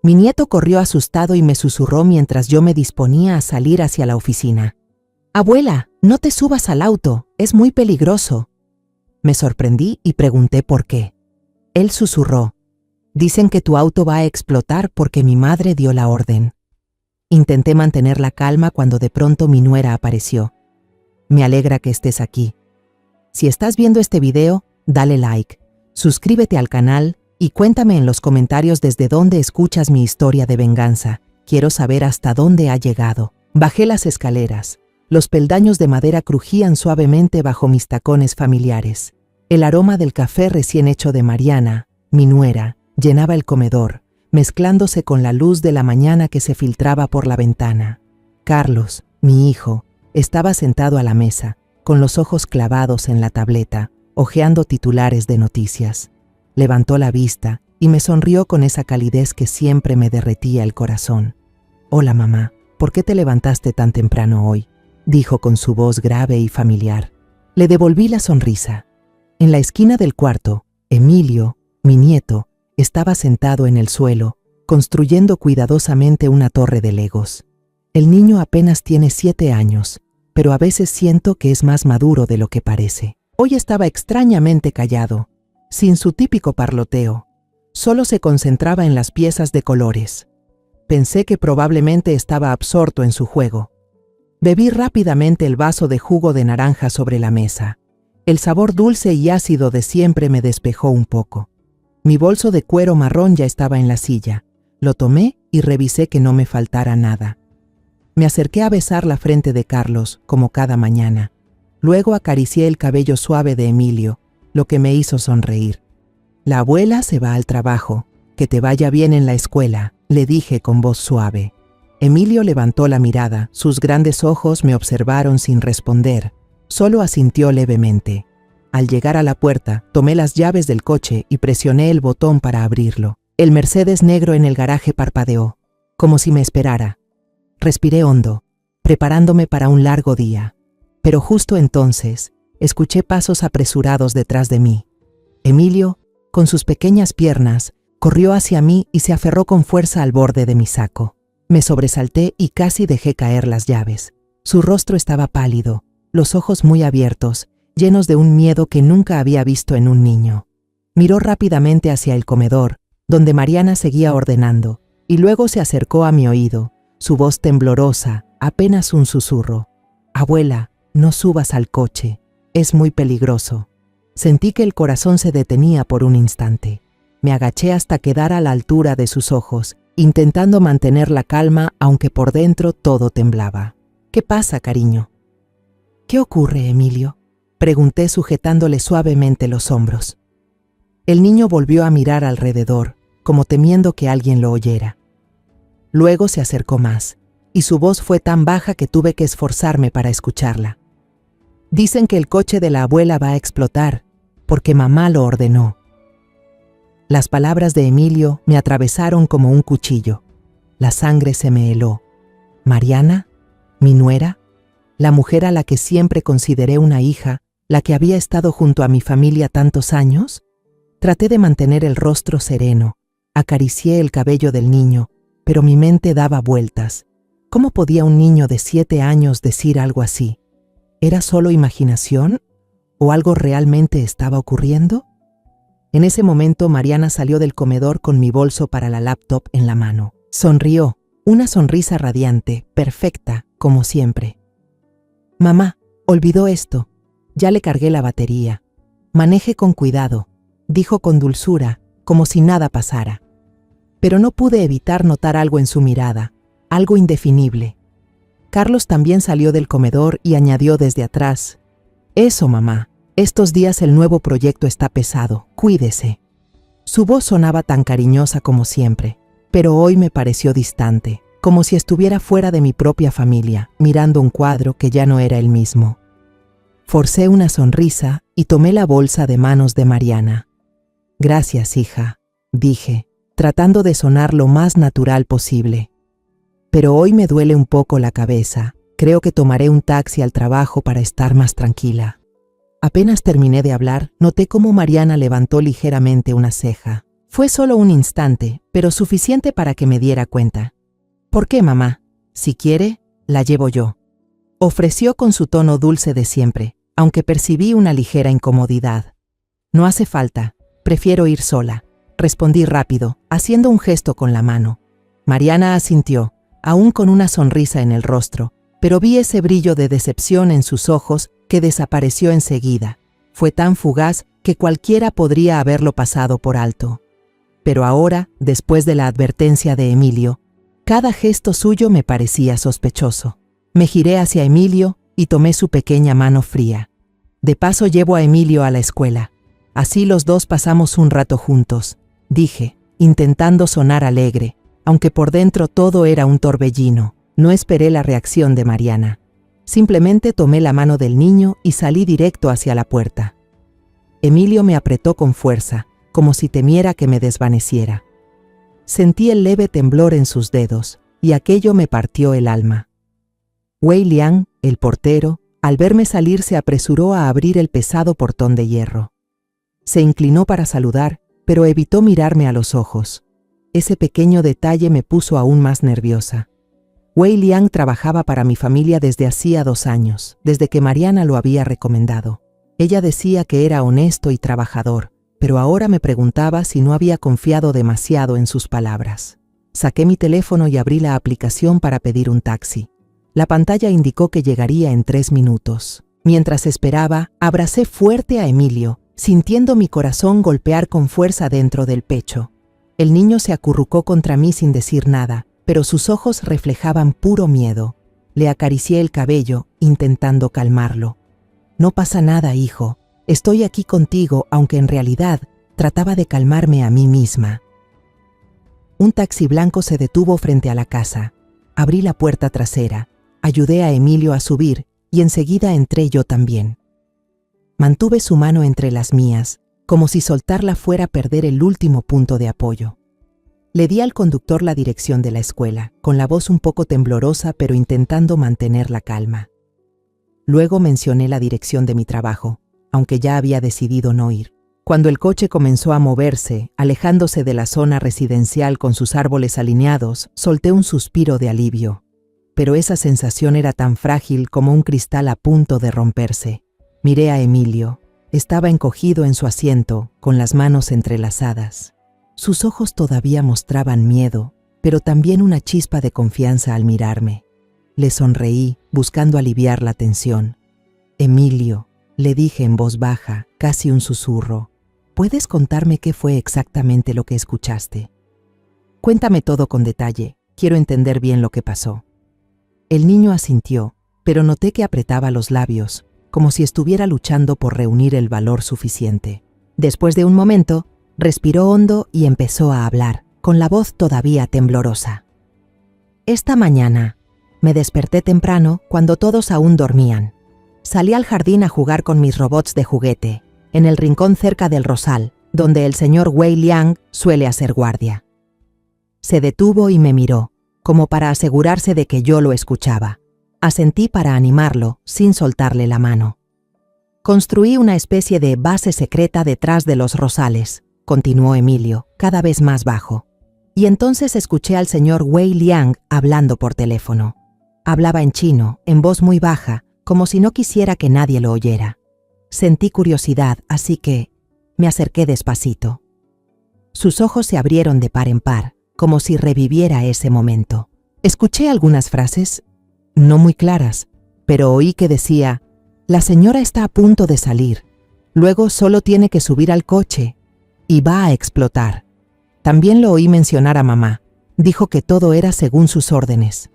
Mi nieto corrió asustado y me susurró mientras yo me disponía a salir hacia la oficina. «Abuela, no te subas al auto, es muy peligroso». Me sorprendí y pregunté por qué. Él susurró: «Dicen que tu auto va a explotar porque mi madre dio la orden». Intenté mantener la calma cuando de pronto mi nuera apareció. «Me alegra que estés aquí. Si estás viendo este video, dale like, suscríbete al canal y cuéntame en los comentarios desde dónde escuchas mi historia de venganza. Quiero saber hasta dónde ha llegado». Bajé las escaleras. Los peldaños de madera crujían suavemente bajo mis tacones familiares. El aroma del café recién hecho de Mariana, mi nuera, llenaba el comedor, mezclándose con la luz de la mañana que se filtraba por la ventana. Carlos, mi hijo, estaba sentado a la mesa, con los ojos clavados en la tableta, hojeando titulares de noticias. Levantó la vista y me sonrió con esa calidez que siempre me derretía el corazón. «Hola, mamá, ¿por qué te levantaste tan temprano hoy?», dijo con su voz grave y familiar. Le devolví la sonrisa. En la esquina del cuarto, Emilio, mi nieto, estaba sentado en el suelo, construyendo cuidadosamente una torre de legos. El niño apenas tiene 7 años, pero a veces siento que es más maduro de lo que parece. Hoy estaba extrañamente callado, sin su típico parloteo. Solo se concentraba en las piezas de colores. Pensé que probablemente estaba absorto en su juego. Bebí rápidamente el vaso de jugo de naranja sobre la mesa. El sabor dulce y ácido de siempre me despejó un poco. Mi bolso de cuero marrón ya estaba en la silla. Lo tomé y revisé que no me faltara nada. Me acerqué a besar la frente de Carlos, como cada mañana. Luego acaricié el cabello suave de Emilio, lo que me hizo sonreír. «La abuela se va al trabajo. Que te vaya bien en la escuela», le dije con voz suave. Emilio levantó la mirada, sus grandes ojos me observaron sin responder. Solo asintió levemente. Al llegar a la puerta, tomé las llaves del coche y presioné el botón para abrirlo. El Mercedes negro en el garaje parpadeó, como si me esperara. Respiré hondo, preparándome para un largo día. Pero justo entonces, escuché pasos apresurados detrás de mí. Emilio, con sus pequeñas piernas, corrió hacia mí y se aferró con fuerza al borde de mi saco. Me sobresalté y casi dejé caer las llaves. Su rostro estaba pálido, los ojos muy abiertos, llenos de un miedo que nunca había visto en un niño. Miró rápidamente hacia el comedor, donde Mariana seguía ordenando, y luego se acercó a mi oído, su voz temblorosa, apenas un susurro. «Abuela, no subas al coche, es muy peligroso». Sentí que el corazón se detenía por un instante. Me agaché hasta quedar a la altura de sus ojos, intentando mantener la calma, aunque por dentro todo temblaba. «¿Qué pasa, cariño?» «¿Qué ocurre, Emilio?», pregunté sujetándole suavemente los hombros. El niño volvió a mirar alrededor, como temiendo que alguien lo oyera. Luego se acercó más, y su voz fue tan baja que tuve que esforzarme para escucharla. «Dicen que el coche de la abuela va a explotar, porque mamá lo ordenó». Las palabras de Emilio me atravesaron como un cuchillo. La sangre se me heló. ¿Mariana? ¿Mi nuera? ¿La mujer a la que siempre consideré una hija, la que había estado junto a mi familia tantos años? Traté de mantener el rostro sereno, acaricié el cabello del niño, pero mi mente daba vueltas. ¿Cómo podía un niño de 7 años decir algo así? ¿Era solo imaginación? ¿O algo realmente estaba ocurriendo? En ese momento Mariana salió del comedor con mi bolso para la laptop en la mano. Sonrió, una sonrisa radiante, perfecta, como siempre. «Mamá, olvidó esto. Ya le cargué la batería. Maneje con cuidado», dijo con dulzura, como si nada pasara. Pero no pude evitar notar algo en su mirada, algo indefinible. Carlos también salió del comedor y añadió desde atrás: «Eso, mamá, estos días el nuevo proyecto está pesado, cuídese». Su voz sonaba tan cariñosa como siempre, pero hoy me pareció distante, como si estuviera fuera de mi propia familia, mirando un cuadro que ya no era el mismo. Forcé una sonrisa y tomé la bolsa de manos de Mariana. «Gracias, hija», dije, tratando de sonar lo más natural posible. «Pero hoy me duele un poco la cabeza. Creo que tomaré un taxi al trabajo para estar más tranquila». Apenas terminé de hablar, noté cómo Mariana levantó ligeramente una ceja. Fue solo un instante, pero suficiente para que me diera cuenta. ¿Por qué, mamá? Si quiere, la llevo yo. Ofreció con su tono dulce de siempre, aunque percibí una ligera incomodidad. No hace falta, prefiero ir sola, respondí rápido, haciendo un gesto con la mano. Mariana asintió, aún con una sonrisa en el rostro, pero vi ese brillo de decepción en sus ojos que desapareció enseguida. Fue tan fugaz que cualquiera podría haberlo pasado por alto. Pero ahora, después de la advertencia de Emilio, cada gesto suyo me parecía sospechoso. Me giré hacia Emilio y tomé su pequeña mano fría. De paso llevo a Emilio a la escuela. Así los dos pasamos un rato juntos, dije, intentando sonar alegre, aunque por dentro todo era un torbellino. No esperé la reacción de Mariana. Simplemente tomé la mano del niño y salí directo hacia la puerta. Emilio me apretó con fuerza, como si temiera que me desvaneciera. Sentí el leve temblor en sus dedos, y aquello me partió el alma. Wei Liang, el portero, al verme salir se apresuró a abrir el pesado portón de hierro. Se inclinó para saludar, pero evitó mirarme a los ojos. Ese pequeño detalle me puso aún más nerviosa. Wei Liang trabajaba para mi familia desde hacía 2 años, desde que Mariana lo había recomendado. Ella decía que era honesto y trabajador, pero ahora me preguntaba si no había confiado demasiado en sus palabras. Saqué mi teléfono y abrí la aplicación para pedir un taxi. La pantalla indicó que llegaría en 3 minutos. Mientras esperaba, abracé fuerte a Emilio, sintiendo mi corazón golpear con fuerza dentro del pecho. El niño se acurrucó contra mí sin decir nada, pero sus ojos reflejaban puro miedo. Le acaricié el cabello, intentando calmarlo. No pasa nada, hijo. Estoy aquí contigo, aunque en realidad trataba de calmarme a mí misma. Un taxi blanco se detuvo frente a la casa. Abrí la puerta trasera, ayudé a Emilio a subir y enseguida entré yo también. Mantuve su mano entre las mías, como si soltarla fuera a perder el último punto de apoyo. Le di al conductor la dirección de la escuela, con la voz un poco temblorosa pero intentando mantener la calma. Luego mencioné la dirección de mi trabajo, aunque ya había decidido no ir. Cuando el coche comenzó a moverse, alejándose de la zona residencial con sus árboles alineados, solté un suspiro de alivio. Pero esa sensación era tan frágil como un cristal a punto de romperse. Miré a Emilio. Estaba encogido en su asiento, con las manos entrelazadas. Sus ojos todavía mostraban miedo, pero también una chispa de confianza al mirarme. Le sonreí, buscando aliviar la tensión. Emilio, le dije en voz baja, casi un susurro, ¿puedes contarme qué fue exactamente lo que escuchaste? Cuéntame todo con detalle, quiero entender bien lo que pasó. El niño asintió, pero noté que apretaba los labios, como si estuviera luchando por reunir el valor suficiente. Después de un momento, respiró hondo y empezó a hablar, con la voz todavía temblorosa. Esta mañana, me desperté temprano cuando todos aún dormían. Salí al jardín a jugar con mis robots de juguete, en el rincón cerca del rosal, donde el señor Wei Liang suele hacer guardia. Se detuvo y me miró, como para asegurarse de que yo lo escuchaba. Asentí para animarlo, sin soltarle la mano. Construí una especie de base secreta detrás de los rosales, continuó Emilio, cada vez más bajo. Y entonces escuché al señor Wei Liang hablando por teléfono. Hablaba en chino, en voz muy baja, como si no quisiera que nadie lo oyera. Sentí curiosidad, así que me acerqué despacito. Sus ojos se abrieron de par en par, como si reviviera ese momento. Escuché algunas frases, no muy claras, pero oí que decía, la señora está a punto de salir, luego solo tiene que subir al coche y va a explotar. También lo oí mencionar a mamá, dijo que todo era según sus órdenes.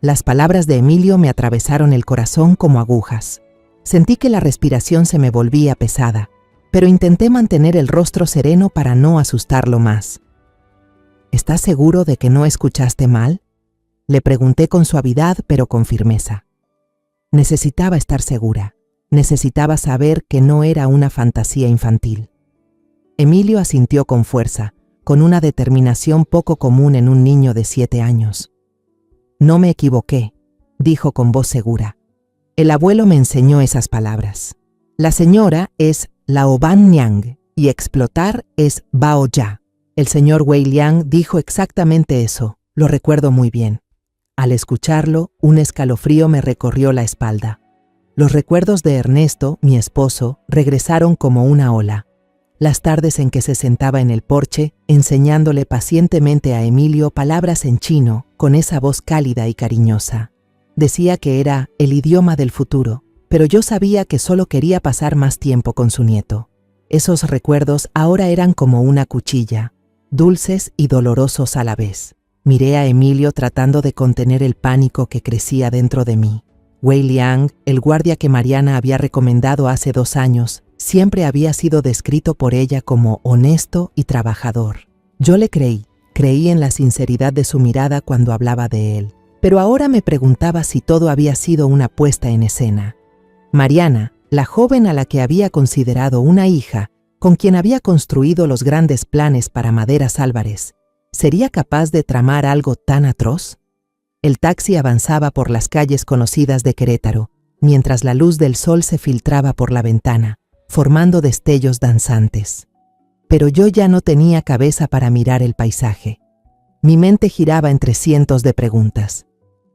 Las palabras de Emilio me atravesaron el corazón como agujas. Sentí que la respiración se me volvía pesada, pero intenté mantener el rostro sereno para no asustarlo más. ¿Estás seguro de que no escuchaste mal? Le pregunté con suavidad pero con firmeza. Necesitaba estar segura. Necesitaba saber que no era una fantasía infantil. Emilio asintió con fuerza, con una determinación poco común en un niño de 7 años. No me equivoqué, dijo con voz segura. El abuelo me enseñó esas palabras. La señora es Lao Ban Niang y explotar es Bao Ya. El señor Wei Liang dijo exactamente eso, lo recuerdo muy bien. Al escucharlo, un escalofrío me recorrió la espalda. Los recuerdos de Ernesto, mi esposo, regresaron como una ola. Las tardes en que se sentaba en el porche, enseñándole pacientemente a Emilio palabras en chino, con esa voz cálida y cariñosa. Decía que era el idioma del futuro, pero yo sabía que solo quería pasar más tiempo con su nieto. Esos recuerdos ahora eran como una cuchilla, dulces y dolorosos a la vez. Miré a Emilio tratando de contener el pánico que crecía dentro de mí. Wei Liang, el guardia que Mariana había recomendado hace 2 años, siempre había sido descrito por ella como honesto y trabajador. Yo le creí en la sinceridad de su mirada cuando hablaba de él, pero ahora me preguntaba si todo había sido una puesta en escena. Mariana, la joven a la que había considerado una hija, con quien había construido los grandes planes para Maderas Álvarez, ¿sería capaz de tramar algo tan atroz? El taxi avanzaba por las calles conocidas de Querétaro, mientras la luz del sol se filtraba por la ventana, formando destellos danzantes. Pero yo ya no tenía cabeza para mirar el paisaje. Mi mente giraba entre cientos de preguntas.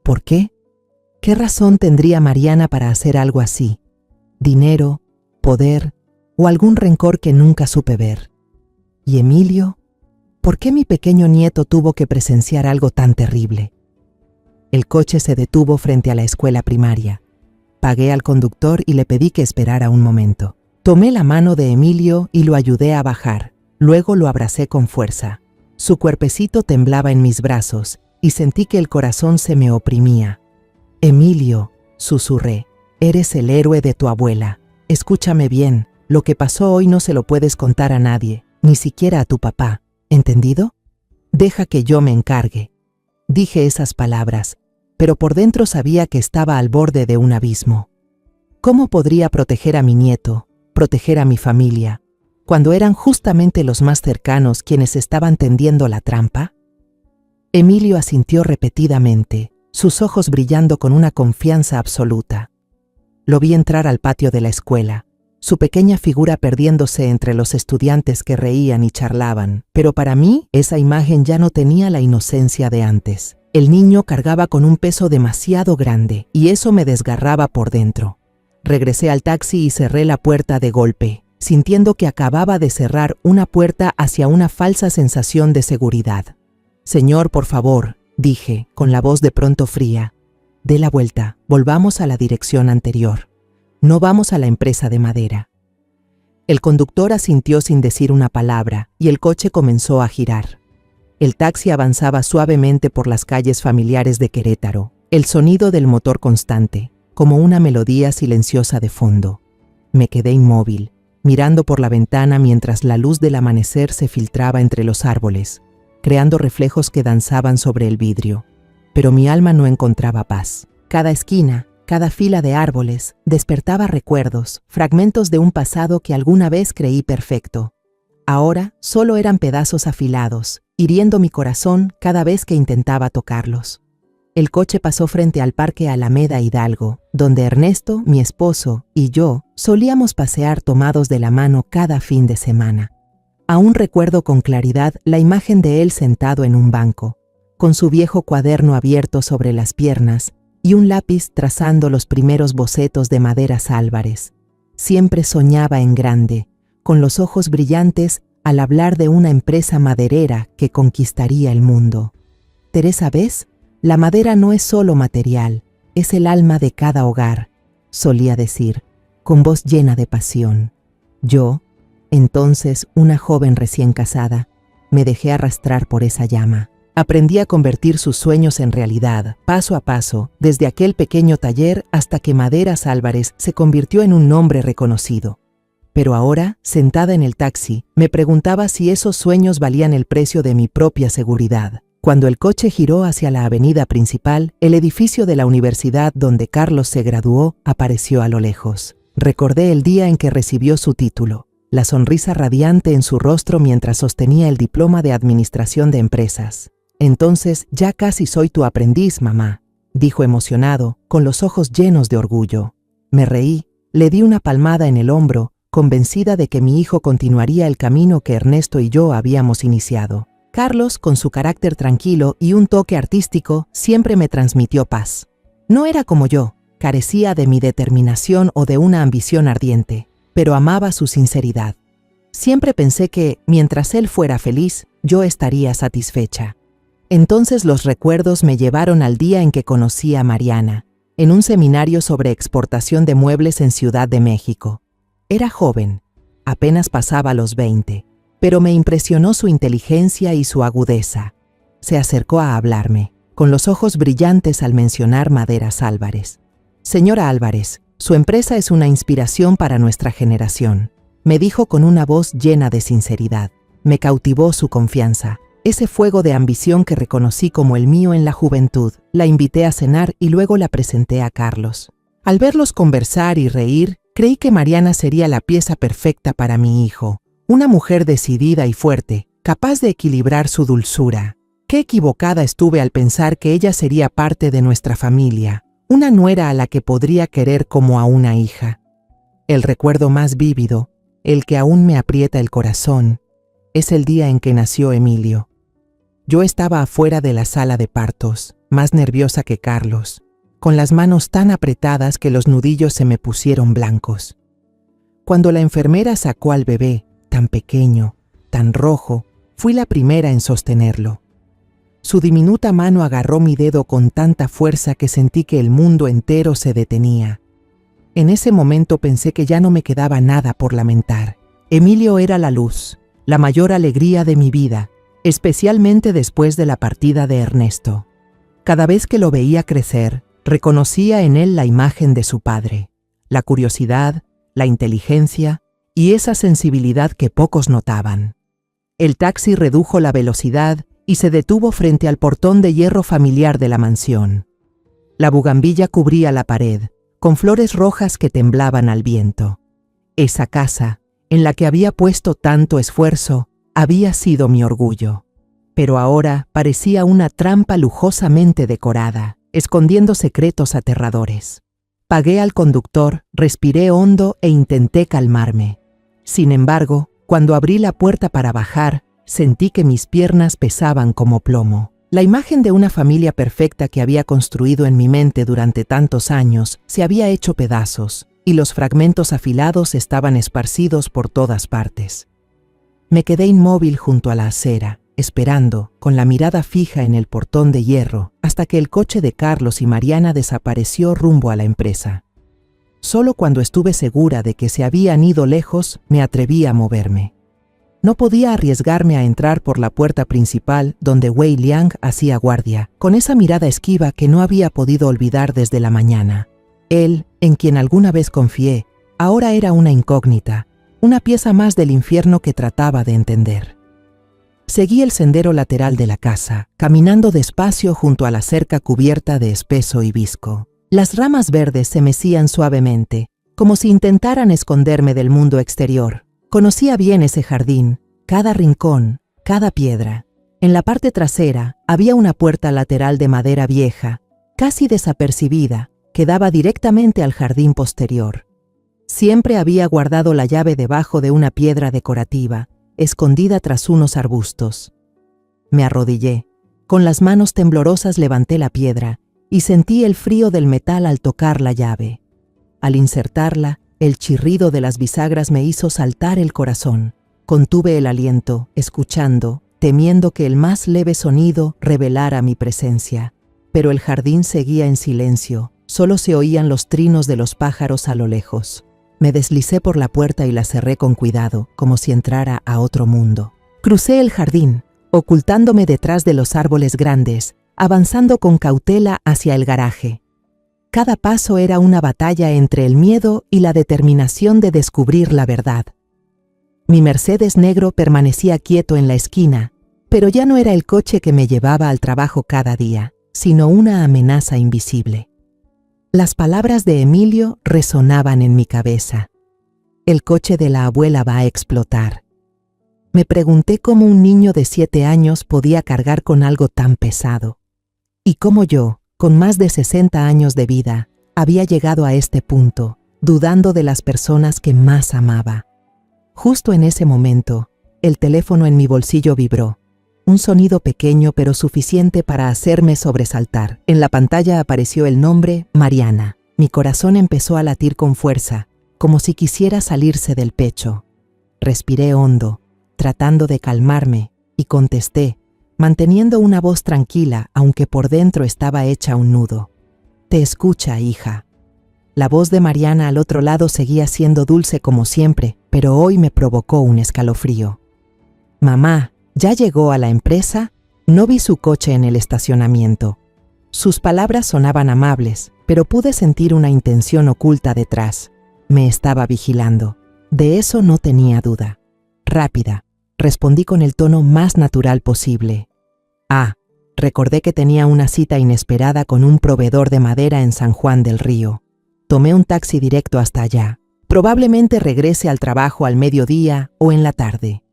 ¿Por qué? ¿Qué razón tendría Mariana para hacer algo así? ¿Dinero, poder o algún rencor que nunca supe ver? ¿Y Emilio? ¿Por qué mi pequeño nieto tuvo que presenciar algo tan terrible? El coche se detuvo frente a la escuela primaria. Pagué al conductor y le pedí que esperara un momento. Tomé la mano de Emilio y lo ayudé a bajar. Luego lo abracé con fuerza. Su cuerpecito temblaba en mis brazos y sentí que el corazón se me oprimía. Emilio, susurré, eres el héroe de tu abuela. Escúchame bien, lo que pasó hoy no se lo puedes contar a nadie, ni siquiera a tu papá. ¿Entendido? Deja que yo me encargue. Dije esas palabras, pero por dentro sabía que estaba al borde de un abismo. ¿Cómo podría proteger a mi nieto, proteger a mi familia, cuando eran justamente los más cercanos quienes estaban tendiendo la trampa? Emilio asintió repetidamente, sus ojos brillando con una confianza absoluta. Lo vi entrar al patio de la escuela, su pequeña figura perdiéndose entre los estudiantes que reían y charlaban, pero para mí esa imagen ya no tenía la inocencia de antes. El niño cargaba con un peso demasiado grande y eso me desgarraba por dentro. Regresé al taxi y cerré la puerta de golpe, sintiendo que acababa de cerrar una puerta hacia una falsa sensación de seguridad. Señor, por favor, dije, con la voz de pronto fría, dé la vuelta, volvamos a la dirección anterior. No vamos a la empresa de madera. El conductor asintió sin decir una palabra y el coche comenzó a girar. El taxi avanzaba suavemente por las calles familiares de Querétaro, el sonido del motor constante, como una melodía silenciosa de fondo. Me quedé inmóvil, mirando por la ventana mientras la luz del amanecer se filtraba entre los árboles, creando reflejos que danzaban sobre el vidrio. Pero mi alma no encontraba paz. Cada esquina, cada fila de árboles, despertaba recuerdos, fragmentos de un pasado que alguna vez creí perfecto. Ahora solo eran pedazos afilados, hiriendo mi corazón cada vez que intentaba tocarlos. El coche pasó frente al Parque Alameda Hidalgo, donde Ernesto, mi esposo, y yo solíamos pasear tomados de la mano cada fin de semana. Aún recuerdo con claridad la imagen de él sentado en un banco, con su viejo cuaderno abierto sobre las piernas y un lápiz trazando los primeros bocetos de Maderas Álvarez. Siempre soñaba en grande, con los ojos brillantes al hablar de una empresa maderera que conquistaría el mundo. Teresa, ¿ves? La madera no es solo material, es el alma de cada hogar, solía decir, con voz llena de pasión. Yo, entonces una joven recién casada, me dejé arrastrar por esa llama. Aprendí a convertir sus sueños en realidad, paso a paso, desde aquel pequeño taller hasta que Maderas Álvarez se convirtió en un nombre reconocido. Pero ahora, sentada en el taxi, me preguntaba si esos sueños valían el precio de mi propia seguridad. Cuando el coche giró hacia la avenida principal, el edificio de la universidad donde Carlos se graduó apareció a lo lejos. Recordé el día en que recibió su título, la sonrisa radiante en su rostro mientras sostenía el diploma de Administración de Empresas. Entonces, ya casi soy tu aprendiz, mamá, dijo emocionado, con los ojos llenos de orgullo. Me reí, le di una palmada en el hombro, convencida de que mi hijo continuaría el camino que Ernesto y yo habíamos iniciado. Carlos, con su carácter tranquilo y un toque artístico, siempre me transmitió paz. No era como yo, carecía de mi determinación o de una ambición ardiente, pero amaba su sinceridad. Siempre pensé que, mientras él fuera feliz, yo estaría satisfecha. Entonces los recuerdos me llevaron al día en que conocí a Mariana, en un seminario sobre exportación de muebles en Ciudad de México. Era joven, apenas pasaba los 20, pero me impresionó su inteligencia y su agudeza. Se acercó a hablarme, con los ojos brillantes al mencionar Maderas Álvarez. «Señora Álvarez, su empresa es una inspiración para nuestra generación», me dijo con una voz llena de sinceridad. Me cautivó su confianza, ese fuego de ambición que reconocí como el mío en la juventud. La invité a cenar y luego la presenté a Carlos. Al verlos conversar y reír, creí que Mariana sería la pieza perfecta para mi hijo. Una mujer decidida y fuerte, capaz de equilibrar su dulzura. Qué equivocada estuve al pensar que ella sería parte de nuestra familia, una nuera a la que podría querer como a una hija. El recuerdo más vívido, el que aún me aprieta el corazón, es el día en que nació Emilio. Yo estaba afuera de la sala de partos, más nerviosa que Carlos, con las manos tan apretadas que los nudillos se me pusieron blancos. Cuando la enfermera sacó al bebé, tan pequeño, tan rojo, fui la primera en sostenerlo. Su diminuta mano agarró mi dedo con tanta fuerza que sentí que el mundo entero se detenía. En ese momento pensé que ya no me quedaba nada por lamentar. Emilio era la luz, la mayor alegría de mi vida, especialmente después de la partida de Ernesto. Cada vez que lo veía crecer, reconocía en él la imagen de su padre, la curiosidad, la inteligencia y esa sensibilidad que pocos notaban. El taxi redujo la velocidad y se detuvo frente al portón de hierro familiar de la mansión. La bugambilla cubría la pared, con flores rojas que temblaban al viento. Esa casa, en la que había puesto tanto esfuerzo, había sido mi orgullo. Pero ahora parecía una trampa lujosamente decorada, escondiendo secretos aterradores. Pagué al conductor, respiré hondo e intenté calmarme. Sin embargo, cuando abrí la puerta para bajar, sentí que mis piernas pesaban como plomo. La imagen de una familia perfecta que había construido en mi mente durante tantos años se había hecho pedazos, y los fragmentos afilados estaban esparcidos por todas partes. Me quedé inmóvil junto a la acera, esperando, con la mirada fija en el portón de hierro, hasta que el coche de Carlos y Mariana desapareció rumbo a la empresa. Solo cuando estuve segura de que se habían ido lejos, me atreví a moverme. No podía arriesgarme a entrar por la puerta principal donde Wei Liang hacía guardia, con esa mirada esquiva que no había podido olvidar desde la mañana. Él, en quien alguna vez confié, ahora era una incógnita, una pieza más del infierno que trataba de entender. Seguí el sendero lateral de la casa, caminando despacio junto a la cerca cubierta de espeso hibisco. Las ramas verdes se mecían suavemente, como si intentaran esconderme del mundo exterior. Conocía bien ese jardín, cada rincón, cada piedra. En la parte trasera había una puerta lateral de madera vieja, casi desapercibida, que daba directamente al jardín posterior. Siempre había guardado la llave debajo de una piedra decorativa, escondida tras unos arbustos. Me arrodillé. Con las manos temblorosas levanté la piedra y sentí el frío del metal al tocar la llave. Al insertarla, el chirrido de las bisagras me hizo saltar el corazón. Contuve el aliento, escuchando, temiendo que el más leve sonido revelara mi presencia. Pero el jardín seguía en silencio, solo se oían los trinos de los pájaros a lo lejos. Me deslicé por la puerta y la cerré con cuidado, como si entrara a otro mundo. Crucé el jardín, ocultándome detrás de los árboles grandes, avanzando con cautela hacia el garaje. Cada paso era una batalla entre el miedo y la determinación de descubrir la verdad. Mi Mercedes negro permanecía quieto en la esquina, pero ya no era el coche que me llevaba al trabajo cada día, sino una amenaza invisible. Las palabras de Emilio resonaban en mi cabeza. El coche de la abuela va a explotar. Me pregunté cómo un niño de 7 años podía cargar con algo tan pesado. Y cómo yo, con más de 60 años de vida, había llegado a este punto, dudando de las personas que más amaba. Justo en ese momento, el teléfono en mi bolsillo vibró. Un sonido pequeño pero suficiente para hacerme sobresaltar. En la pantalla apareció el nombre Mariana. Mi corazón empezó a latir con fuerza, como si quisiera salirse del pecho. Respiré hondo, tratando de calmarme, y contesté, manteniendo una voz tranquila, aunque por dentro estaba hecha un nudo. «Te escucha, hija». La voz de Mariana al otro lado seguía siendo dulce como siempre, pero hoy me provocó un escalofrío. «Mamá, ¿ya llegó a la empresa?» No vi su coche en el estacionamiento. Sus palabras sonaban amables, pero pude sentir una intención oculta detrás. Me estaba vigilando. De eso no tenía duda. «Rápida», respondí con el tono más natural posible. Recordé que tenía una cita inesperada con un proveedor de madera en San Juan del Río. Tomé un taxi directo hasta allá. Probablemente regrese al trabajo al mediodía o en la tarde.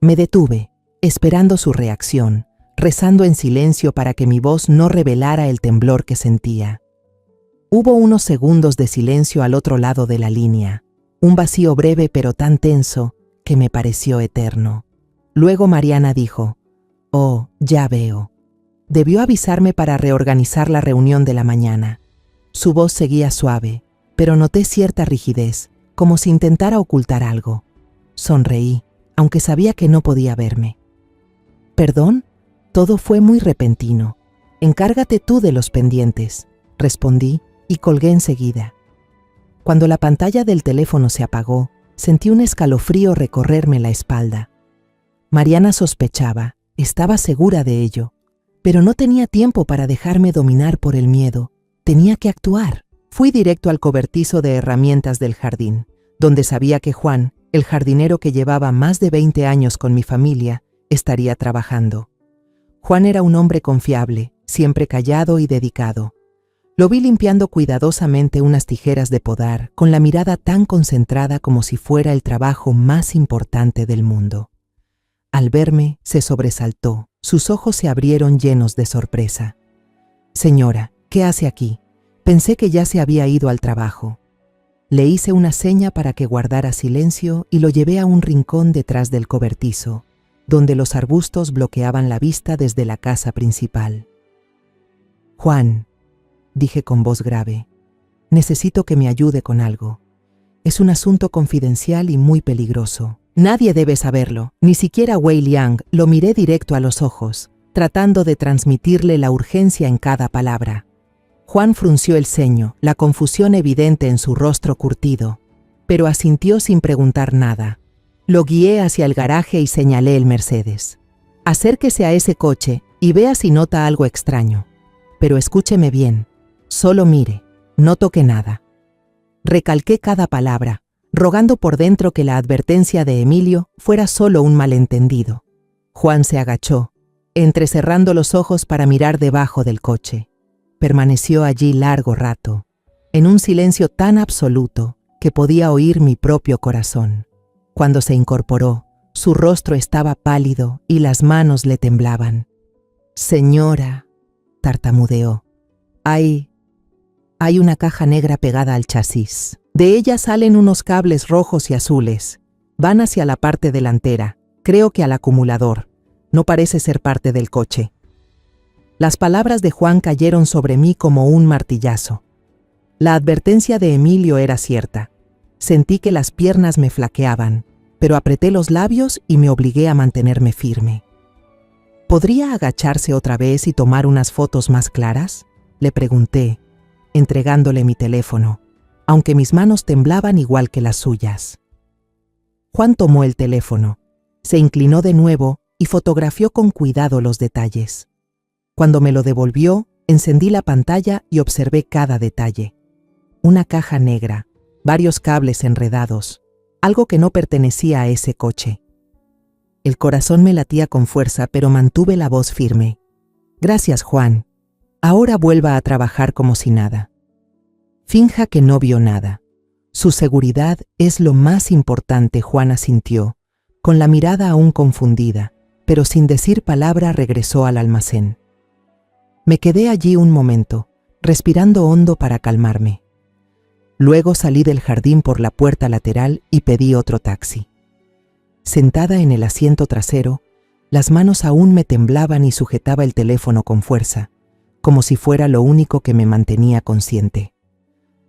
Me detuve, esperando su reacción, rezando en silencio para que mi voz no revelara el temblor que sentía. Hubo unos segundos de silencio al otro lado de la línea, un vacío breve pero tan tenso que me pareció eterno. Luego Mariana dijo, «Oh, ya veo». Debió avisarme para reorganizar la reunión de la mañana. Su voz seguía suave, pero noté cierta rigidez, como si intentara ocultar algo. Sonreí, aunque sabía que no podía verme. «¿Perdón? Todo fue muy repentino. Encárgate tú de los pendientes», respondí y colgué enseguida. Cuando la pantalla del teléfono se apagó, sentí un escalofrío recorrerme la espalda. Mariana sospechaba, estaba segura de ello, pero no tenía tiempo para dejarme dominar por el miedo. Tenía que actuar. Fui directo al cobertizo de herramientas del jardín, donde sabía que Juan, el jardinero que llevaba más de 20 años con mi familia, estaría trabajando. Juan era un hombre confiable, siempre callado y dedicado. Lo vi limpiando cuidadosamente unas tijeras de podar, con la mirada tan concentrada como si fuera el trabajo más importante del mundo. Al verme, se sobresaltó. Sus ojos se abrieron llenos de sorpresa. «Señora, ¿qué hace aquí? Pensé que ya se había ido al trabajo». Le hice una seña para que guardara silencio y lo llevé a un rincón detrás del cobertizo, donde los arbustos bloqueaban la vista desde la casa principal. «Juan», dije con voz grave, «necesito que me ayude con algo. Es un asunto confidencial y muy peligroso. Nadie debe saberlo, ni siquiera Wei Liang». Lo miré directo a los ojos, tratando de transmitirle la urgencia en cada palabra. Juan frunció el ceño, la confusión evidente en su rostro curtido, pero asintió sin preguntar nada. Lo guié hacia el garaje y señalé el Mercedes. «Acérquese a ese coche y vea si nota algo extraño. Pero escúcheme bien, solo mire, no toque nada». Recalqué cada palabra, rogando por dentro que la advertencia de Emilio fuera solo un malentendido. Juan se agachó, entrecerrando los ojos para mirar debajo del coche. Permaneció allí largo rato, en un silencio tan absoluto que podía oír mi propio corazón. Cuando se incorporó, su rostro estaba pálido y las manos le temblaban. «Señora», tartamudeó, hay una caja negra pegada al chasis. De ella salen unos cables rojos y azules. Van hacia la parte delantera, creo que al acumulador. No parece ser parte del coche». Las palabras de Juan cayeron sobre mí como un martillazo. La advertencia de Emilio era cierta. Sentí que las piernas me flaqueaban, pero apreté los labios y me obligué a mantenerme firme. «¿Podría agacharse otra vez y tomar unas fotos más claras?», le pregunté, entregándole mi teléfono, aunque mis manos temblaban igual que las suyas. Juan tomó el teléfono, se inclinó de nuevo y fotografió con cuidado los detalles. Cuando me lo devolvió, encendí la pantalla y observé cada detalle. Una caja negra, varios cables enredados, algo que no pertenecía a ese coche. El corazón me latía con fuerza, pero mantuve la voz firme. «Gracias, Juan. Ahora vuelva a trabajar como si nada. Finja que no vio nada. Su seguridad es lo más importante», Juan asintió, con la mirada aún confundida, pero sin decir palabra regresó al almacén. Me quedé allí un momento, respirando hondo para calmarme. Luego salí del jardín por la puerta lateral y pedí otro taxi. Sentada en el asiento trasero, las manos aún me temblaban y sujetaba el teléfono con fuerza, como si fuera lo único que me mantenía consciente.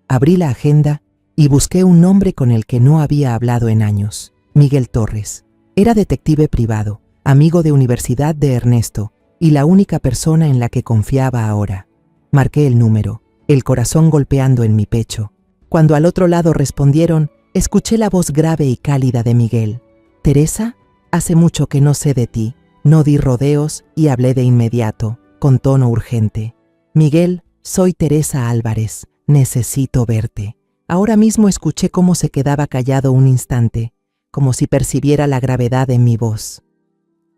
Abrí la agenda y busqué un nombre con el que no había hablado en años: Miguel Torres. Era detective privado, amigo de universidad de Ernesto y la única persona en la que confiaba ahora. Marqué el número, el corazón golpeando en mi pecho. Cuando al otro lado respondieron, escuché la voz grave y cálida de Miguel. «¿Teresa? Hace mucho que no sé de ti». No di rodeos y hablé de inmediato, con tono urgente. «Miguel, soy Teresa Álvarez. Necesito verte». Ahora mismo escuché cómo se quedaba callado un instante, como si percibiera la gravedad en mi voz.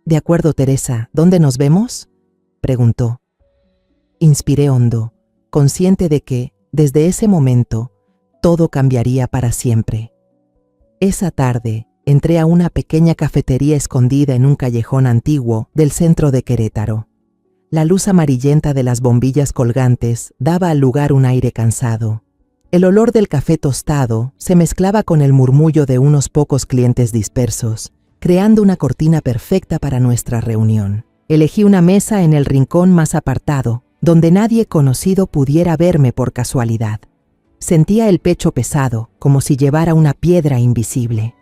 «De acuerdo, Teresa, ¿dónde nos vemos?», preguntó. Inspiré hondo, consciente de que, desde ese momento, todo cambiaría para siempre. Esa tarde, entré a una pequeña cafetería escondida en un callejón antiguo del centro de Querétaro. La luz amarillenta de las bombillas colgantes daba al lugar un aire cansado. El olor del café tostado se mezclaba con el murmullo de unos pocos clientes dispersos, creando una cortina perfecta para nuestra reunión. Elegí una mesa en el rincón más apartado, donde nadie conocido pudiera verme por casualidad. Sentía el pecho pesado, como si llevara una piedra invisible.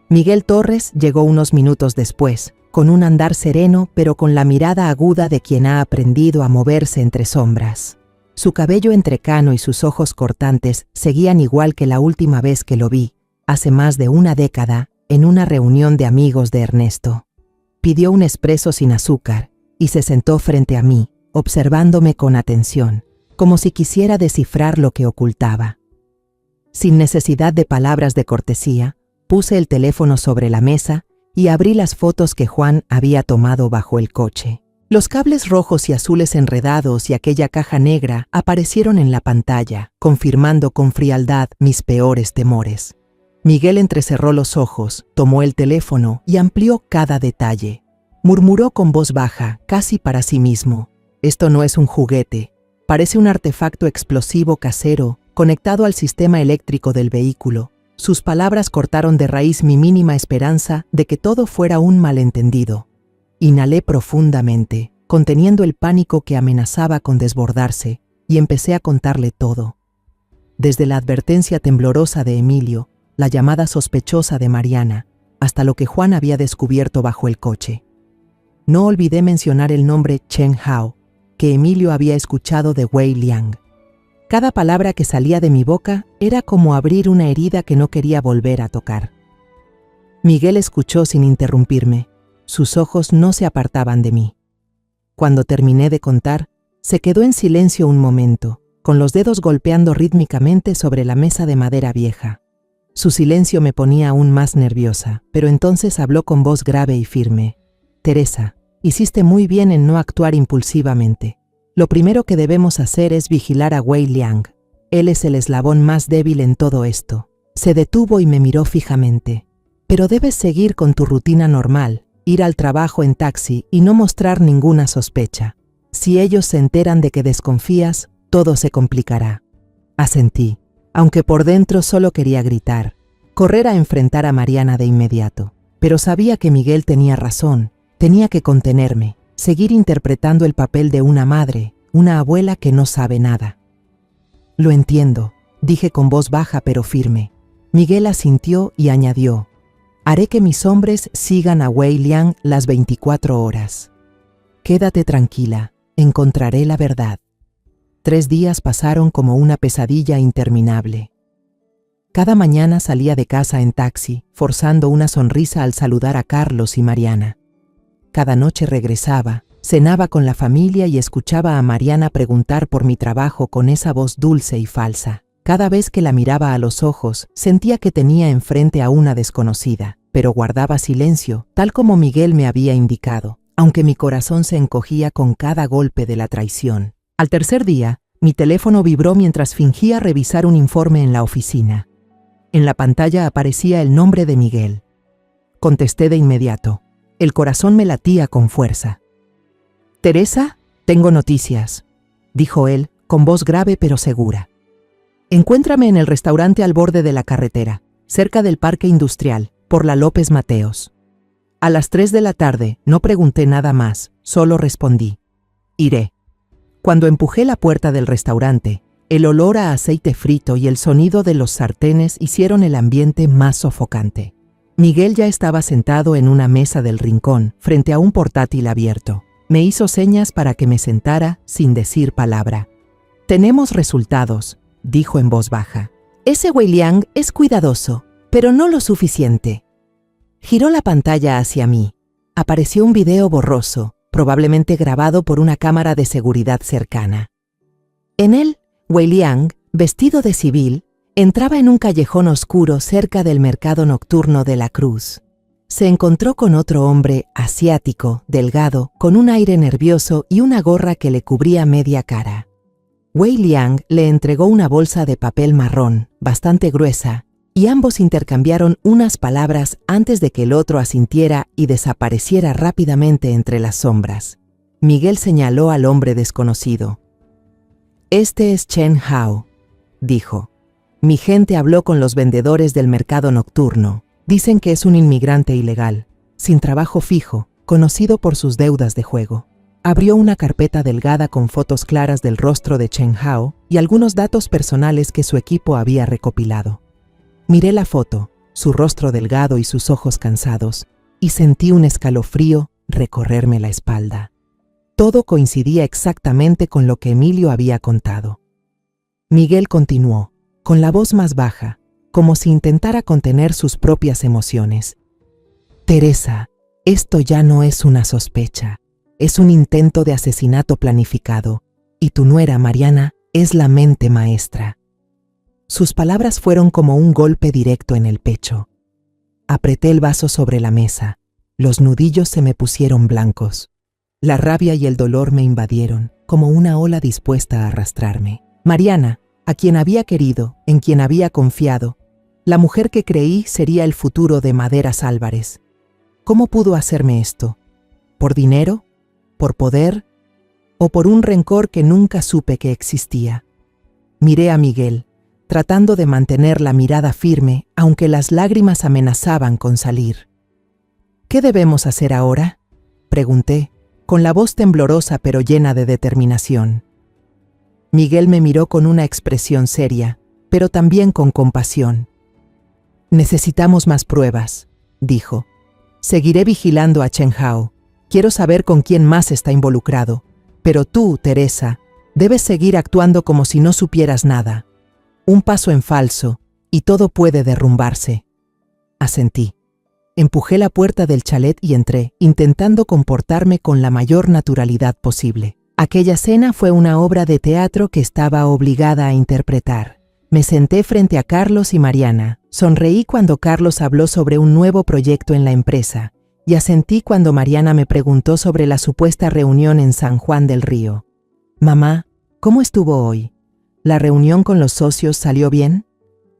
Miguel Torres llegó unos minutos después, con un andar sereno pero con la mirada aguda de quien ha aprendido a moverse entre sombras. Su cabello entrecano y sus ojos cortantes seguían igual que la última vez que lo vi, hace más de una década, en una reunión de amigos de Ernesto. Pidió un espresso sin azúcar y se sentó frente a mí, observándome con atención, como si quisiera descifrar lo que ocultaba. Sin necesidad de palabras de cortesía, puse el teléfono sobre la mesa y abrí las fotos que Juan había tomado bajo el coche. Los cables rojos y azules enredados y aquella caja negra aparecieron en la pantalla, confirmando con frialdad mis peores temores. Miguel entrecerró los ojos, tomó el teléfono y amplió cada detalle. Murmuró con voz baja, casi para sí mismo: «Esto no es un juguete. Parece un artefacto explosivo casero conectado al sistema eléctrico del vehículo». Sus palabras cortaron de raíz mi mínima esperanza de que todo fuera un malentendido. Inhalé profundamente, conteniendo el pánico que amenazaba con desbordarse, y empecé a contarle todo. Desde la advertencia temblorosa de Emilio, la llamada sospechosa de Mariana, hasta lo que Juan había descubierto bajo el coche. No olvidé mencionar el nombre Chen Hao, que Emilio había escuchado de Wei Liang. Cada palabra que salía de mi boca era como abrir una herida que no quería volver a tocar. Miguel escuchó sin interrumpirme. Sus ojos no se apartaban de mí. Cuando terminé de contar, se quedó en silencio un momento, con los dedos golpeando rítmicamente sobre la mesa de madera vieja. Su silencio me ponía aún más nerviosa, pero entonces habló con voz grave y firme. «Teresa, hiciste muy bien en no actuar impulsivamente. Lo primero que debemos hacer es vigilar a Wei Liang. Él es el eslabón más débil en todo esto». Se detuvo y me miró fijamente. «Pero debes seguir con tu rutina normal, ir al trabajo en taxi y no mostrar ninguna sospecha. Si ellos se enteran de que desconfías, todo se complicará». Asentí, aunque por dentro solo quería gritar, correr a enfrentar a Mariana de inmediato. Pero sabía que Miguel tenía razón, tenía que contenerme, seguir interpretando el papel de una madre, una abuela que no sabe nada. «Lo entiendo», dije con voz baja pero firme. Miguel asintió y añadió: «Haré que mis hombres sigan a Wei Liang las 24 horas. Quédate tranquila, encontraré la verdad». 3 días pasaron como una pesadilla interminable. Cada mañana salía de casa en taxi, forzando una sonrisa al saludar a Carlos y Mariana. Cada noche regresaba, cenaba con la familia y escuchaba a Mariana preguntar por mi trabajo con esa voz dulce y falsa. Cada vez que la miraba a los ojos, sentía que tenía enfrente a una desconocida, pero guardaba silencio, tal como Miguel me había indicado, aunque mi corazón se encogía con cada golpe de la traición. Al tercer día, mi teléfono vibró mientras fingía revisar un informe en la oficina. En la pantalla aparecía el nombre de Miguel. Contesté de inmediato. El corazón me latía con fuerza. «Teresa, tengo noticias», dijo él, con voz grave pero segura. Encuéntrame en el restaurante al borde de la carretera, cerca del Parque Industrial, por la López Mateos. A las 3 de la tarde, no pregunté nada más, solo respondí: iré. Cuando empujé la puerta del restaurante, el olor a aceite frito y el sonido de los sartenes hicieron el ambiente más sofocante. Miguel ya estaba sentado en una mesa del rincón, frente a un portátil abierto. Me hizo señas para que me sentara sin decir palabra. «Tenemos resultados», dijo en voz baja. «Ese Wei Liang es cuidadoso, pero no lo suficiente». Giró la pantalla hacia mí. Apareció un video borroso, probablemente grabado por una cámara de seguridad cercana. En él, Wei Liang, vestido de civil, entraba en un callejón oscuro cerca del mercado nocturno de la Cruz. Se encontró con otro hombre asiático, delgado, con un aire nervioso y una gorra que le cubría media cara. Wei Liang le entregó una bolsa de papel marrón, bastante gruesa, y ambos intercambiaron unas palabras antes de que el otro asintiera y desapareciera rápidamente entre las sombras. Miguel señaló al hombre desconocido. «Este es Chen Hao», dijo. «Mi gente habló con los vendedores del mercado nocturno. Dicen que es un inmigrante ilegal, sin trabajo fijo, conocido por sus deudas de juego». Abrió una carpeta delgada con fotos claras del rostro de Chen Hao y algunos datos personales que su equipo había recopilado. Miré la foto, su rostro delgado y sus ojos cansados, y sentí un escalofrío recorrerme la espalda. Todo coincidía exactamente con lo que Emilio había contado. Miguel continuó, con la voz más baja, como si intentara contener sus propias emociones. «Teresa, esto ya no es una sospecha. Es un intento de asesinato planificado, y tu nuera Mariana es la mente maestra». Sus palabras fueron como un golpe directo en el pecho. Apreté el vaso sobre la mesa. Los nudillos se me pusieron blancos. La rabia y el dolor me invadieron, como una ola dispuesta a arrastrarme. Mariana, a quien había querido, en quien había confiado, la mujer que creí sería el futuro de Maderas Álvarez. ¿Cómo pudo hacerme esto? ¿Por dinero? ¿Por poder? ¿O por un rencor que nunca supe que existía? Miré a Miguel, tratando de mantener la mirada firme, aunque las lágrimas amenazaban con salir. «¿Qué debemos hacer ahora?», pregunté, con la voz temblorosa pero llena de determinación. Miguel me miró con una expresión seria, pero también con compasión. «Necesitamos más pruebas», dijo. «Seguiré vigilando a Chen Hao. Quiero saber con quién más está involucrado. Pero tú, Teresa, debes seguir actuando como si no supieras nada. Un paso en falso, y todo puede derrumbarse». Asentí. Empujé la puerta del chalet y entré, intentando comportarme con la mayor naturalidad posible. Aquella cena fue una obra de teatro que estaba obligada a interpretar. Me senté frente a Carlos y Mariana. Sonreí cuando Carlos habló sobre un nuevo proyecto en la empresa, y asentí cuando Mariana me preguntó sobre la supuesta reunión en San Juan del Río. «Mamá, ¿cómo estuvo hoy? ¿La reunión con los socios salió bien?»,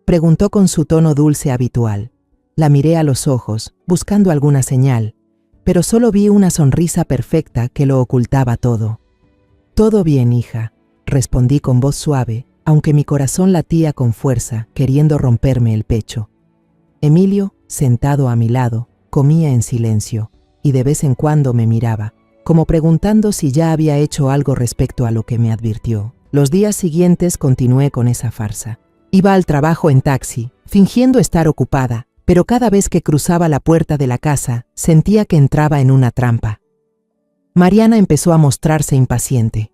preguntó con su tono dulce habitual. La miré a los ojos, buscando alguna señal, pero solo vi una sonrisa perfecta que lo ocultaba todo. «Todo bien, hija», respondí con voz suave, aunque mi corazón latía con fuerza, queriendo romperme el pecho. Emilio, sentado a mi lado, comía en silencio, y de vez en cuando me miraba, como preguntando si ya había hecho algo respecto a lo que me advirtió. Los días siguientes continué con esa farsa. Iba al trabajo en taxi, fingiendo estar ocupada, pero cada vez que cruzaba la puerta de la casa, sentía que entraba en una trampa. Mariana empezó a mostrarse impaciente.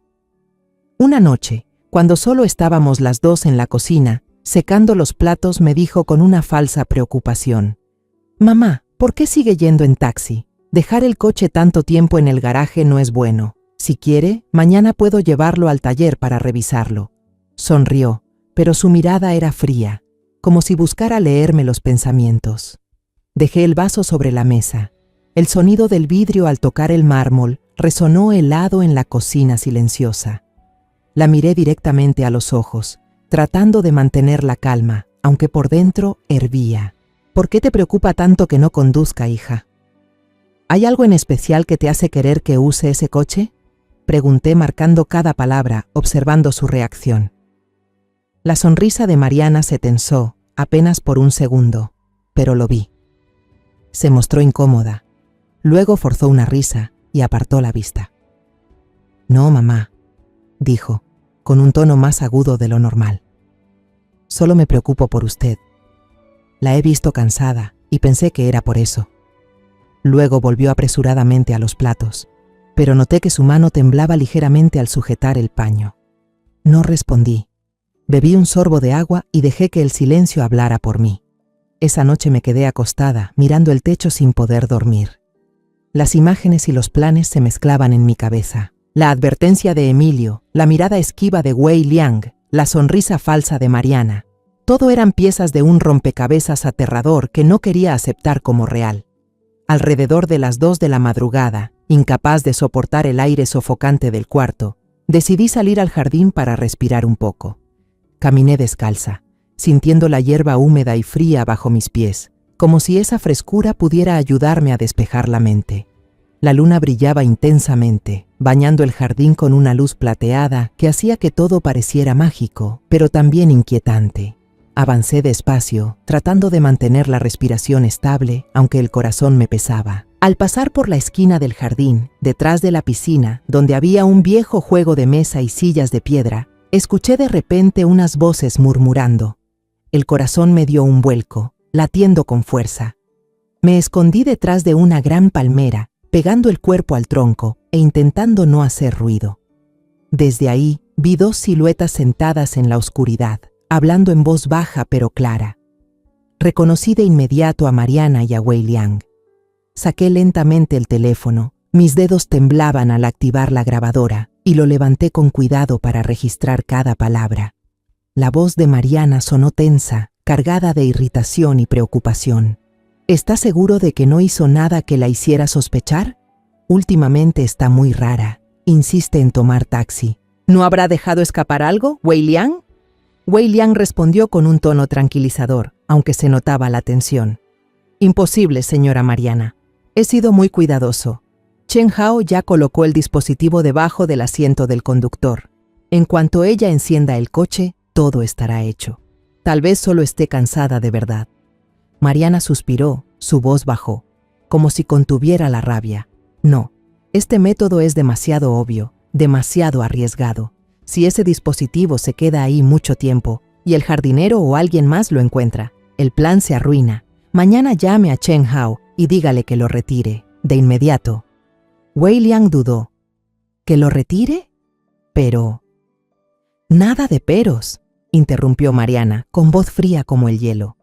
Una noche, cuando solo estábamos las dos en la cocina, secando los platos, me dijo con una falsa preocupación: «Mamá, ¿por qué sigue yendo en taxi? Dejar el coche tanto tiempo en el garaje no es bueno. Si quiere, mañana puedo llevarlo al taller para revisarlo». Sonrió, pero su mirada era fría, como si buscara leerme los pensamientos. Dejé el vaso sobre la mesa. El sonido del vidrio al tocar el mármol resonó helado en la cocina silenciosa. La miré directamente a los ojos, tratando de mantener la calma, aunque por dentro hervía. «¿Por qué te preocupa tanto que no conduzca, hija? ¿Hay algo en especial que te hace querer que use ese coche?», pregunté marcando cada palabra, observando su reacción. La sonrisa de Mariana se tensó, apenas por un segundo, pero lo vi. Se mostró incómoda. Luego forzó una risa y apartó la vista. «No, mamá», dijo, con un tono más agudo de lo normal. «Solo me preocupo por usted. La he visto cansada y pensé que era por eso». Luego volvió apresuradamente a los platos, pero noté que su mano temblaba ligeramente al sujetar el paño. No respondí. Bebí un sorbo de agua y dejé que el silencio hablara por mí. Esa noche me quedé acostada, mirando el techo sin poder dormir. Las imágenes y los planes se mezclaban en mi cabeza. La advertencia de Emilio, la mirada esquiva de Wei Liang, la sonrisa falsa de Mariana. Todo eran piezas de un rompecabezas aterrador que no quería aceptar como real. Alrededor de las 2 de la madrugada, incapaz de soportar el aire sofocante del cuarto, decidí salir al jardín para respirar un poco. Caminé descalza, sintiendo la hierba húmeda y fría bajo mis pies, como si esa frescura pudiera ayudarme a despejar la mente. La luna brillaba intensamente, bañando el jardín con una luz plateada que hacía que todo pareciera mágico, pero también inquietante. Avancé despacio, tratando de mantener la respiración estable, aunque el corazón me pesaba. Al pasar por la esquina del jardín, detrás de la piscina, donde había un viejo juego de mesa y sillas de piedra, escuché de repente unas voces murmurando. El corazón me dio un vuelco, latiendo con fuerza. Me escondí detrás de una gran palmera, pegando el cuerpo al tronco e intentando no hacer ruido. Desde ahí, vi 2 siluetas sentadas en la oscuridad, hablando en voz baja pero clara. Reconocí de inmediato a Mariana y a Wei Liang. Saqué lentamente el teléfono, mis dedos temblaban al activar la grabadora y lo levanté con cuidado para registrar cada palabra. La voz de Mariana sonó tensa, cargada de irritación y preocupación. ¿Estás seguro de que no hizo nada que la hiciera sospechar? Últimamente está muy rara. Insiste en tomar taxi. ¿No habrá dejado escapar algo, Wei Liang? Wei Liang respondió con un tono tranquilizador, aunque se notaba la tensión. Imposible, señora Mariana. He sido muy cuidadoso. Chen Hao ya colocó el dispositivo debajo del asiento del conductor. En cuanto ella encienda el coche, todo estará hecho. Tal vez solo esté cansada de verdad. Mariana suspiró, su voz bajó, como si contuviera la rabia. No, este método es demasiado obvio, demasiado arriesgado. Si ese dispositivo se queda ahí mucho tiempo y el jardinero o alguien más lo encuentra, el plan se arruina. Mañana llame a Chen Hao y dígale que lo retire, de inmediato. Wei Liang dudó. ¿Que lo retire? Pero... Nada de peros, interrumpió Mariana, con voz fría como el hielo.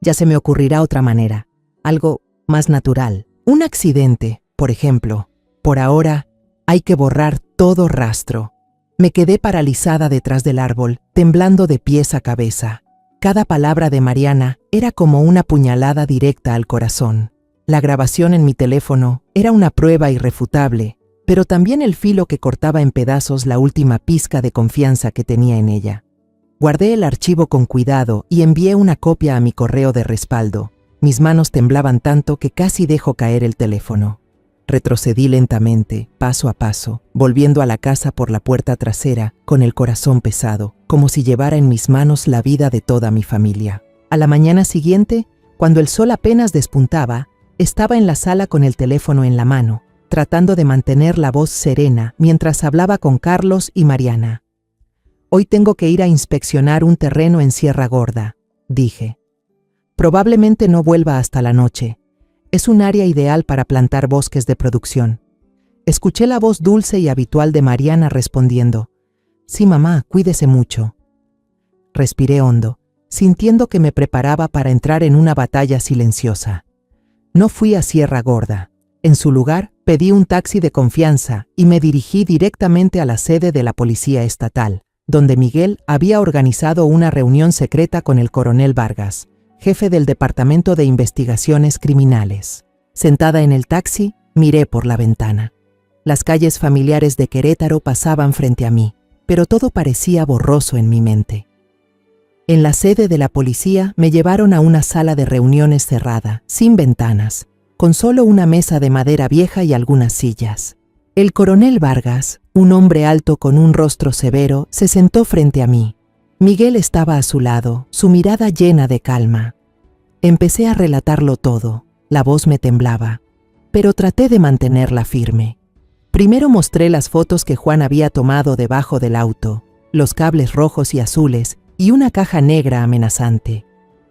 Ya se me ocurrirá otra manera, algo más natural. Un accidente, por ejemplo. Por ahora, hay que borrar todo rastro. Me quedé paralizada detrás del árbol, temblando de pies a cabeza. Cada palabra de Mariana era como una puñalada directa al corazón. La grabación en mi teléfono era una prueba irrefutable, pero también el filo que cortaba en pedazos la última pizca de confianza que tenía en ella. Guardé el archivo con cuidado y envié una copia a mi correo de respaldo. Mis manos temblaban tanto que casi dejo caer el teléfono. Retrocedí lentamente, paso a paso, volviendo a la casa por la puerta trasera, con el corazón pesado, como si llevara en mis manos la vida de toda mi familia. A la mañana siguiente, cuando el sol apenas despuntaba, estaba en la sala con el teléfono en la mano, tratando de mantener la voz serena mientras hablaba con Carlos y Mariana. «Hoy tengo que ir a inspeccionar un terreno en Sierra Gorda», dije. «Probablemente no vuelva hasta la noche. Es un área ideal para plantar bosques de producción». Escuché la voz dulce y habitual de Mariana respondiendo: «Sí, mamá, cuídese mucho». Respiré hondo, sintiendo que me preparaba para entrar en una batalla silenciosa. No fui a Sierra Gorda. En su lugar, pedí un taxi de confianza y me dirigí directamente a la sede de la Policía Estatal, donde Miguel había organizado una reunión secreta con el coronel Vargas, jefe del Departamento de Investigaciones Criminales. Sentada en el taxi, miré por la ventana. Las calles familiares de Querétaro pasaban frente a mí, pero todo parecía borroso en mi mente. En la sede de la policía me llevaron a una sala de reuniones cerrada, sin ventanas, con solo una mesa de madera vieja y algunas sillas. El coronel Vargas, un hombre alto con un rostro severo, se sentó frente a mí. Miguel estaba a su lado, su mirada llena de calma. Empecé a relatarlo todo, la voz me temblaba, pero traté de mantenerla firme. Primero mostré las fotos que Juan había tomado debajo del auto, los cables rojos y azules y una caja negra amenazante.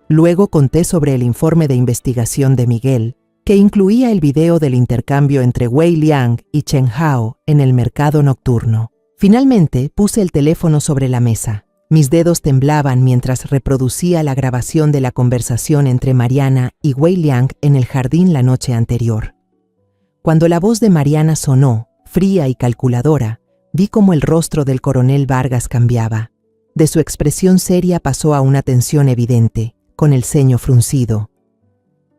Luego conté sobre el informe de investigación de Miguel, que incluía el video del intercambio entre Wei Liang y Chen Hao en el mercado nocturno. Finalmente puse el teléfono sobre la mesa. Mis dedos temblaban mientras reproducía la grabación de la conversación entre Mariana y Wei Liang en el jardín la noche anterior. Cuando la voz de Mariana sonó, fría y calculadora, vi cómo el rostro del coronel Vargas cambiaba. De su expresión seria pasó a una tensión evidente, con el ceño fruncido.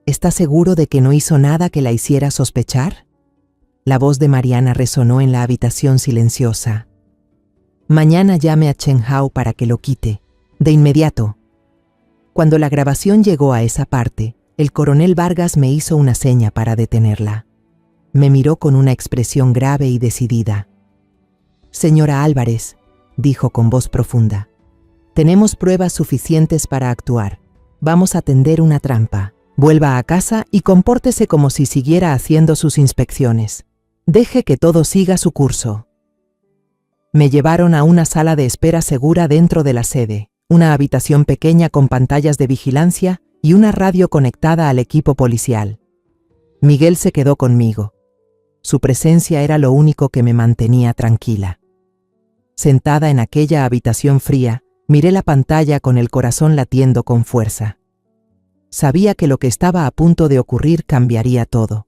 ¿Estás seguro de que no hizo nada que la hiciera sospechar? La voz de Mariana resonó en la habitación silenciosa. Mañana llame a Chen Hao para que lo quite, de inmediato. Cuando la grabación llegó a esa parte, el coronel Vargas me hizo una seña para detenerla. Me miró con una expresión grave y decidida. Señora Álvarez, dijo con voz profunda, tenemos pruebas suficientes para actuar. Vamos a tender una trampa. Vuelva a casa y compórtese como si siguiera haciendo sus inspecciones. Deje que todo siga su curso. Me llevaron a una sala de espera segura dentro de la sede, una habitación pequeña con pantallas de vigilancia y una radio conectada al equipo policial. Miguel se quedó conmigo. Su presencia era lo único que me mantenía tranquila. Sentada en aquella habitación fría, miré la pantalla con el corazón latiendo con fuerza. Sabía que lo que estaba a punto de ocurrir cambiaría todo.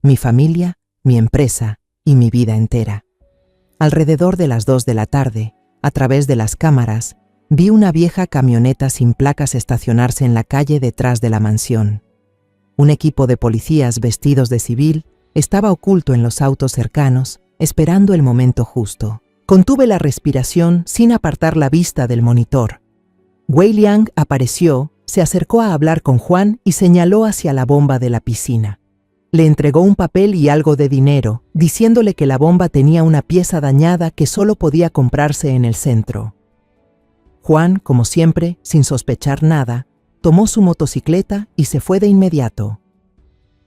Mi familia, mi empresa y mi vida entera. Alrededor de las 2 de la tarde, a través de las cámaras, vi una vieja camioneta sin placas estacionarse en la calle detrás de la mansión. Un equipo de policías vestidos de civil estaba oculto en los autos cercanos, esperando el momento justo. Contuve la respiración sin apartar la vista del monitor. Wei Liang apareció, se acercó a hablar con Juan y señaló hacia la bomba de la piscina. Le entregó un papel y algo de dinero, diciéndole que la bomba tenía una pieza dañada que solo podía comprarse en el centro. Juan, como siempre, sin sospechar nada, tomó su motocicleta y se fue de inmediato.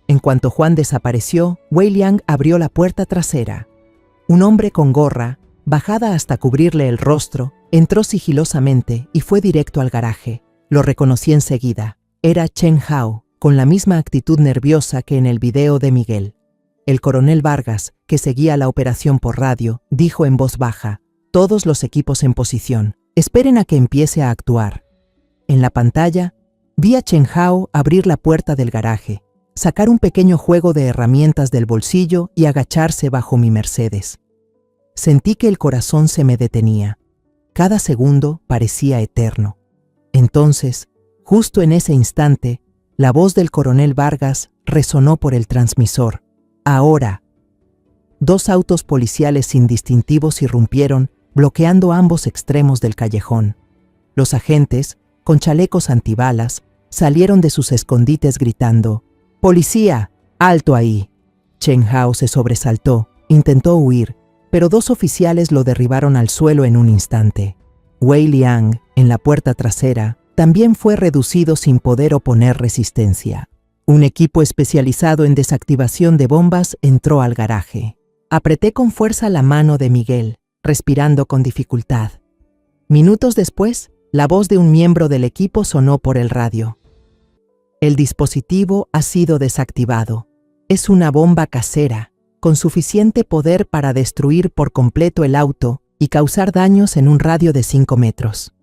En cuanto Juan desapareció, Wei Liang abrió la puerta trasera. Un hombre con gorra, bajada hasta cubrirle el rostro, entró sigilosamente y fue directo al garaje. Lo reconocí enseguida. Era Chen Hao, con la misma actitud nerviosa que en el video de Miguel. El coronel Vargas, que seguía la operación por radio, dijo en voz baja: «Todos los equipos en posición. Esperen a que empiece a actuar». En la pantalla, vi a Chen Hao abrir la puerta del garaje, sacar un pequeño juego de herramientas del bolsillo y agacharse bajo mi Mercedes. Sentí que el corazón se me detenía. Cada segundo parecía eterno. Entonces, justo en ese instante, la voz del coronel Vargas resonó por el transmisor. «Ahora». 2 autos policiales sin distintivos irrumpieron, bloqueando ambos extremos del callejón. Los agentes, con chalecos antibalas, salieron de sus escondites gritando: «¡Policía! ¡Alto ahí!». Chen Hao se sobresaltó, intentó huir, pero 2 oficiales lo derribaron al suelo en un instante. Wei Liang, en la puerta trasera, también fue reducido sin poder oponer resistencia. Un equipo especializado en desactivación de bombas entró al garaje. Apreté con fuerza la mano de Miguel, respirando con dificultad. Minutos después, la voz de un miembro del equipo sonó por el radio. «El dispositivo ha sido desactivado. Es una bomba casera, con suficiente poder para destruir por completo el auto y causar daños en un radio de 5 metros».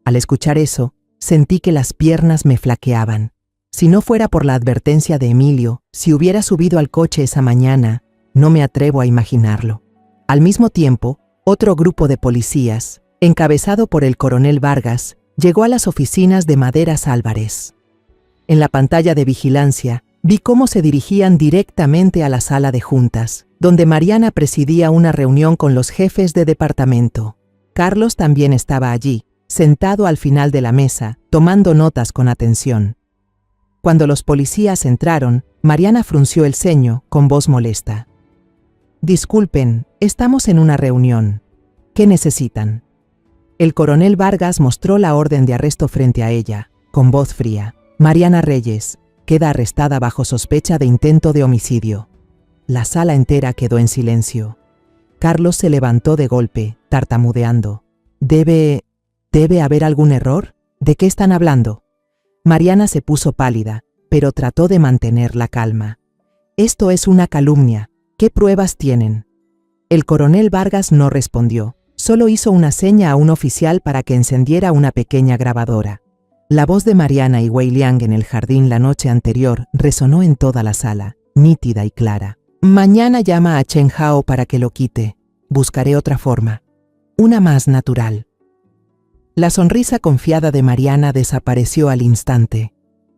Al escuchar eso, sentí que las piernas me flaqueaban. Si no fuera por la advertencia de Emilio, si hubiera subido al coche esa mañana, no me atrevo a imaginarlo. Al mismo tiempo, otro grupo de policías, encabezado por el coronel Vargas, llegó a las oficinas de Maderas Álvarez. En la pantalla de vigilancia, vi cómo se dirigían directamente a la sala de juntas, donde Mariana presidía una reunión con los jefes de departamento. Carlos también estaba allí, sentado al final de la mesa, tomando notas con atención. Cuando los policías entraron, Mariana frunció el ceño con voz molesta. «Disculpen, estamos en una reunión. ¿Qué necesitan?». El coronel Vargas mostró la orden de arresto frente a ella, con voz fría. Mariana Reyes queda arrestada bajo sospecha de intento de homicidio. La sala entera quedó en silencio. Carlos se levantó de golpe, tartamudeando. ¿Debe haber algún error? ¿De qué están hablando? Mariana se puso pálida, pero trató de mantener la calma. Esto es una calumnia. ¿Qué pruebas tienen? El coronel Vargas no respondió. Solo hizo una seña a un oficial para que encendiera una pequeña grabadora. La voz de Mariana y Wei Liang en el jardín la noche anterior resonó en toda la sala, nítida y clara. Mañana llama a Chen Hao para que lo quite. Buscaré otra forma. Una más natural. La sonrisa confiada de Mariana desapareció al instante.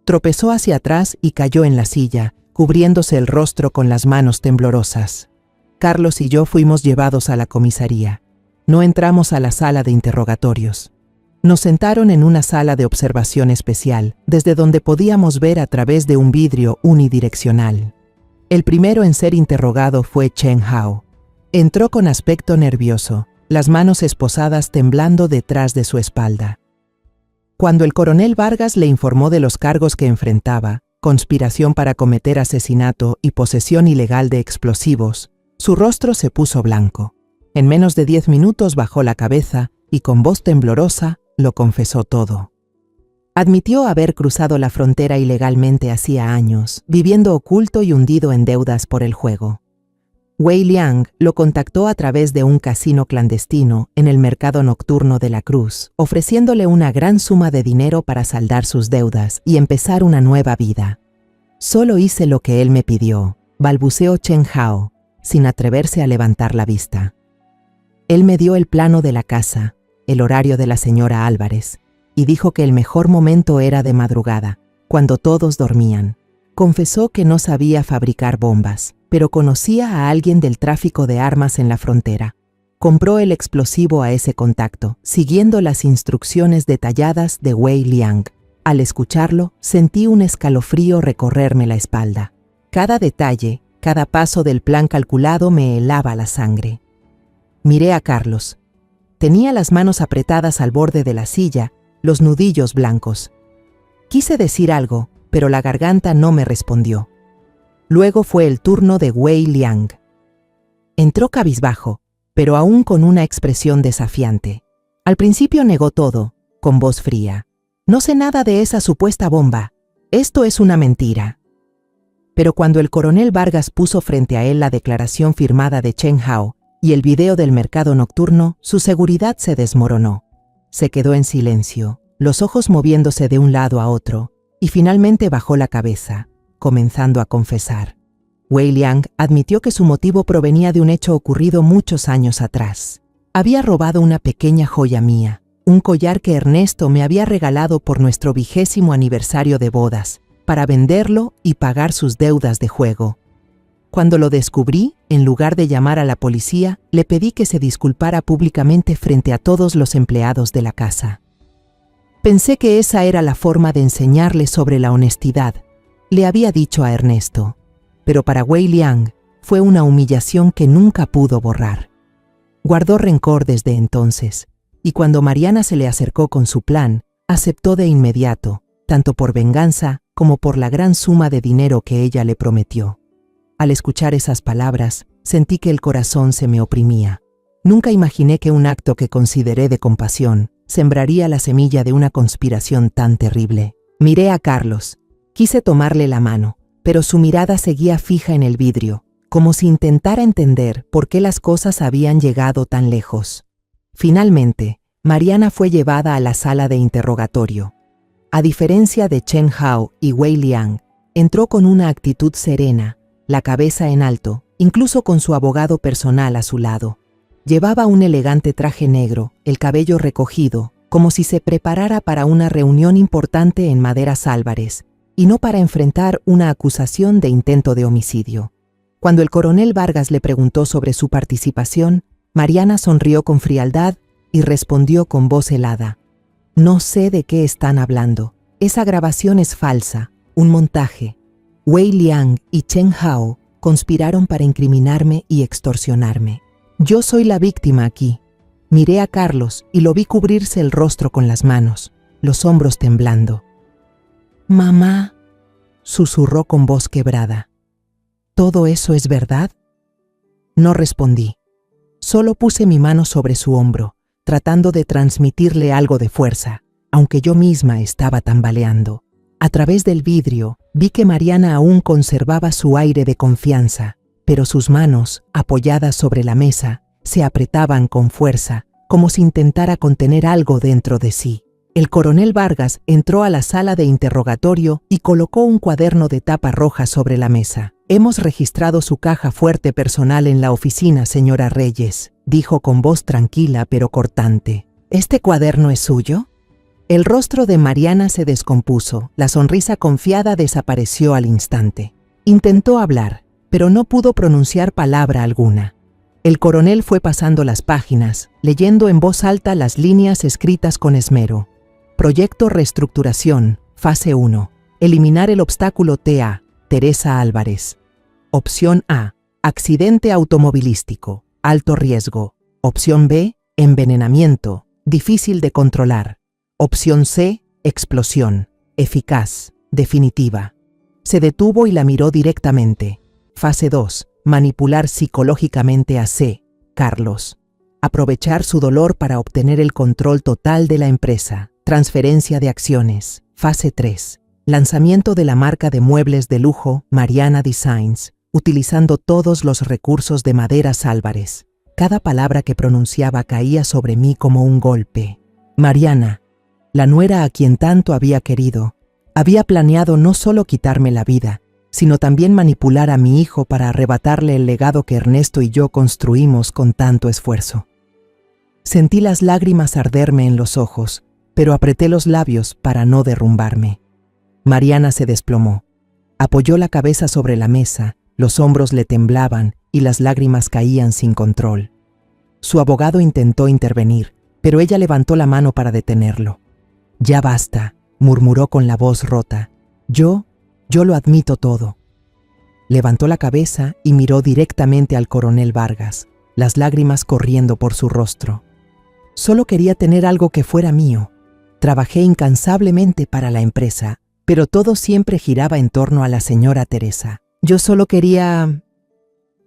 Tropezó hacia atrás y cayó en la silla, cubriéndose el rostro con las manos temblorosas. Carlos y yo fuimos llevados a la comisaría. No entramos a la sala de interrogatorios. Nos sentaron en una sala de observación especial, desde donde podíamos ver a través de un vidrio unidireccional. El primero en ser interrogado fue Chen Hao. Entró con aspecto nervioso, las manos esposadas temblando detrás de su espalda. Cuando el coronel Vargas le informó de los cargos que enfrentaba, conspiración para cometer asesinato y posesión ilegal de explosivos, su rostro se puso blanco. En menos de 10 minutos bajó la cabeza y con voz temblorosa lo confesó todo. Admitió haber cruzado la frontera ilegalmente hacía años, viviendo oculto y hundido en deudas por el juego. Wei Liang lo contactó a través de un casino clandestino en el mercado nocturno de la Cruz, ofreciéndole una gran suma de dinero para saldar sus deudas y empezar una nueva vida. Solo hice lo que él me pidió, balbuceó Chen Hao, sin atreverse a levantar la vista. Él me dio el plano de la casa, el horario de la señora Álvarez, y dijo que el mejor momento era de madrugada, cuando todos dormían. Confesó que no sabía fabricar bombas, pero conocía a alguien del tráfico de armas en la frontera. Compró el explosivo a ese contacto, siguiendo las instrucciones detalladas de Wei Liang. Al escucharlo, sentí un escalofrío recorrerme la espalda. Cada detalle, cada paso del plan calculado me helaba la sangre. Miré a Carlos. Tenía las manos apretadas al borde de la silla, los nudillos blancos. Quise decir algo, pero la garganta no me respondió. Luego fue el turno de Wei Liang. Entró cabizbajo, pero aún con una expresión desafiante. Al principio negó todo, con voz fría. No sé nada de esa supuesta bomba. Esto es una mentira. Pero cuando el coronel Vargas puso frente a él la declaración firmada de Chen Hao y el video del mercado nocturno, su seguridad se desmoronó. Se quedó en silencio, los ojos moviéndose de un lado a otro, y finalmente bajó la cabeza, comenzando a confesar. Wei Liang admitió que su motivo provenía de un hecho ocurrido muchos años atrás. Había robado una pequeña joya mía, un collar que Ernesto me había regalado por nuestro 20º aniversario de bodas, para venderlo y pagar sus deudas de juego. Cuando lo descubrí, en lugar de llamar a la policía, le pedí que se disculpara públicamente frente a todos los empleados de la casa. Pensé que esa era la forma de enseñarle sobre la honestidad, le había dicho a Ernesto, pero para Wei Liang fue una humillación que nunca pudo borrar. Guardó rencor desde entonces, y cuando Mariana se le acercó con su plan, aceptó de inmediato, tanto por venganza como por la gran suma de dinero que ella le prometió. Al escuchar esas palabras, sentí que el corazón se me oprimía. Nunca imaginé que un acto que consideré de compasión sembraría la semilla de una conspiración tan terrible. Miré a Carlos. Quise tomarle la mano, pero su mirada seguía fija en el vidrio, como si intentara entender por qué las cosas habían llegado tan lejos. Finalmente, Mariana fue llevada a la sala de interrogatorio. A diferencia de Chen Hao y Wei Liang, entró con una actitud serena, la cabeza en alto, incluso con su abogado personal a su lado. Llevaba un elegante traje negro, el cabello recogido, como si se preparara para una reunión importante en Maderas Álvarez, y no para enfrentar una acusación de intento de homicidio. Cuando el coronel Vargas le preguntó sobre su participación, Mariana sonrió con frialdad y respondió con voz helada. No sé de qué están hablando. Esa grabación es falsa, un montaje. Wei Liang y Chen Hao conspiraron para incriminarme y extorsionarme. Yo soy la víctima aquí. Miré a Carlos y lo vi cubrirse el rostro con las manos, los hombros temblando. «Mamá», susurró con voz quebrada. «¿Todo eso es verdad?». No respondí. Solo puse mi mano sobre su hombro, tratando de transmitirle algo de fuerza, aunque yo misma estaba tambaleando. A través del vidrio, vi que Mariana aún conservaba su aire de confianza, pero sus manos, apoyadas sobre la mesa, se apretaban con fuerza, como si intentara contener algo dentro de sí. El coronel Vargas entró a la sala de interrogatorio y colocó un cuaderno de tapa roja sobre la mesa. «Hemos registrado su caja fuerte personal en la oficina, señora Reyes», dijo con voz tranquila pero cortante. «¿Este cuaderno es suyo?». El rostro de Mariana se descompuso, la sonrisa confiada desapareció al instante. Intentó hablar, pero no pudo pronunciar palabra alguna. El coronel fue pasando las páginas, leyendo en voz alta las líneas escritas con esmero. Proyecto Reestructuración, fase 1. Eliminar el obstáculo TA, Teresa Álvarez. Opción A, accidente automovilístico, alto riesgo. Opción B, envenenamiento, difícil de controlar. Opción C, explosión, eficaz, definitiva. Se detuvo y la miró directamente. Fase 2, manipular psicológicamente a C, Carlos. Aprovechar su dolor para obtener el control total de la empresa. Transferencia de acciones. Fase 3, lanzamiento de la marca de muebles de lujo Mariana Designs, utilizando todos los recursos de Maderas Álvarez. Cada palabra que pronunciaba caía sobre mí como un golpe. Mariana, la nuera a quien tanto había querido, había planeado no solo quitarme la vida, sino también manipular a mi hijo para arrebatarle el legado que Ernesto y yo construimos con tanto esfuerzo. Sentí las lágrimas arderme en los ojos, pero apreté los labios para no derrumbarme. Mariana se desplomó. Apoyó la cabeza sobre la mesa, los hombros le temblaban y las lágrimas caían sin control. Su abogado intentó intervenir, pero ella levantó la mano para detenerlo. «Ya basta», murmuró con la voz rota. Yo lo admito todo». Levantó la cabeza y miró directamente al coronel Vargas, las lágrimas corriendo por su rostro. «Solo quería tener algo que fuera mío. Trabajé incansablemente para la empresa, pero todo siempre giraba en torno a la señora Teresa. Yo solo quería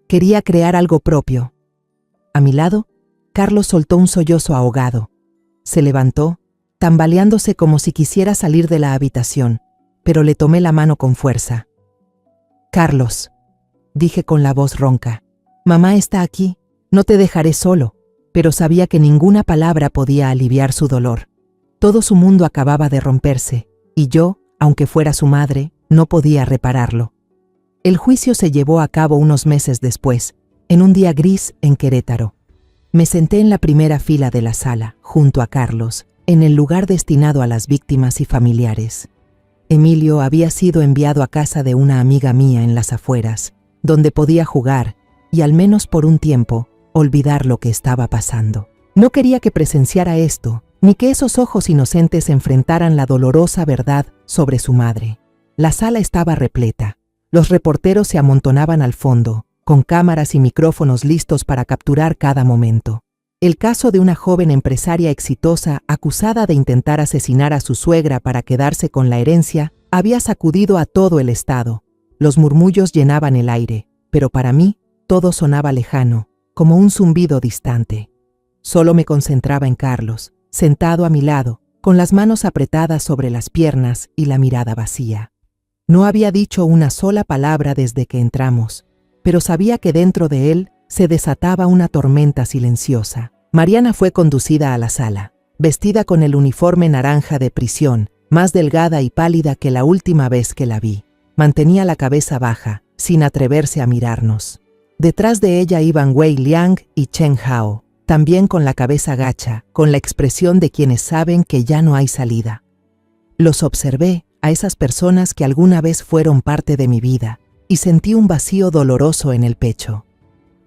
crear algo propio». A mi lado, Carlos soltó un sollozo ahogado. Se levantó, tambaleándose como si quisiera salir de la habitación, pero le tomé la mano con fuerza. «Carlos», dije con la voz ronca, «mamá está aquí, no te dejaré solo», pero sabía que ninguna palabra podía aliviar su dolor. Todo su mundo acababa de romperse, y yo, aunque fuera su madre, no podía repararlo. El juicio se llevó a cabo unos meses después, en un día gris en Querétaro. Me senté en la primera fila de la sala, junto a Carlos, en el lugar destinado a las víctimas y familiares. Emilio había sido enviado a casa de una amiga mía en las afueras, donde podía jugar y, al menos por un tiempo, olvidar lo que estaba pasando. No quería que presenciara esto, ni que esos ojos inocentes enfrentaran la dolorosa verdad sobre su madre. La sala estaba repleta. Los reporteros se amontonaban al fondo, con cámaras y micrófonos listos para capturar cada momento. El caso de una joven empresaria exitosa acusada de intentar asesinar a su suegra para quedarse con la herencia había sacudido a todo el estado. Los murmullos llenaban el aire, pero para mí todo sonaba lejano, como un zumbido distante. Solo me concentraba en Carlos, sentado a mi lado, con las manos apretadas sobre las piernas y la mirada vacía. No había dicho una sola palabra desde que entramos, pero sabía que dentro de él se desataba una tormenta silenciosa. Mariana fue conducida a la sala, vestida con el uniforme naranja de prisión, más delgada y pálida que la última vez que la vi. Mantenía la cabeza baja, sin atreverse a mirarnos. Detrás de ella iban Wei Liang y Chen Hao, también con la cabeza gacha, con la expresión de quienes saben que ya no hay salida. Los observé, a esas personas que alguna vez fueron parte de mi vida, y sentí un vacío doloroso en el pecho.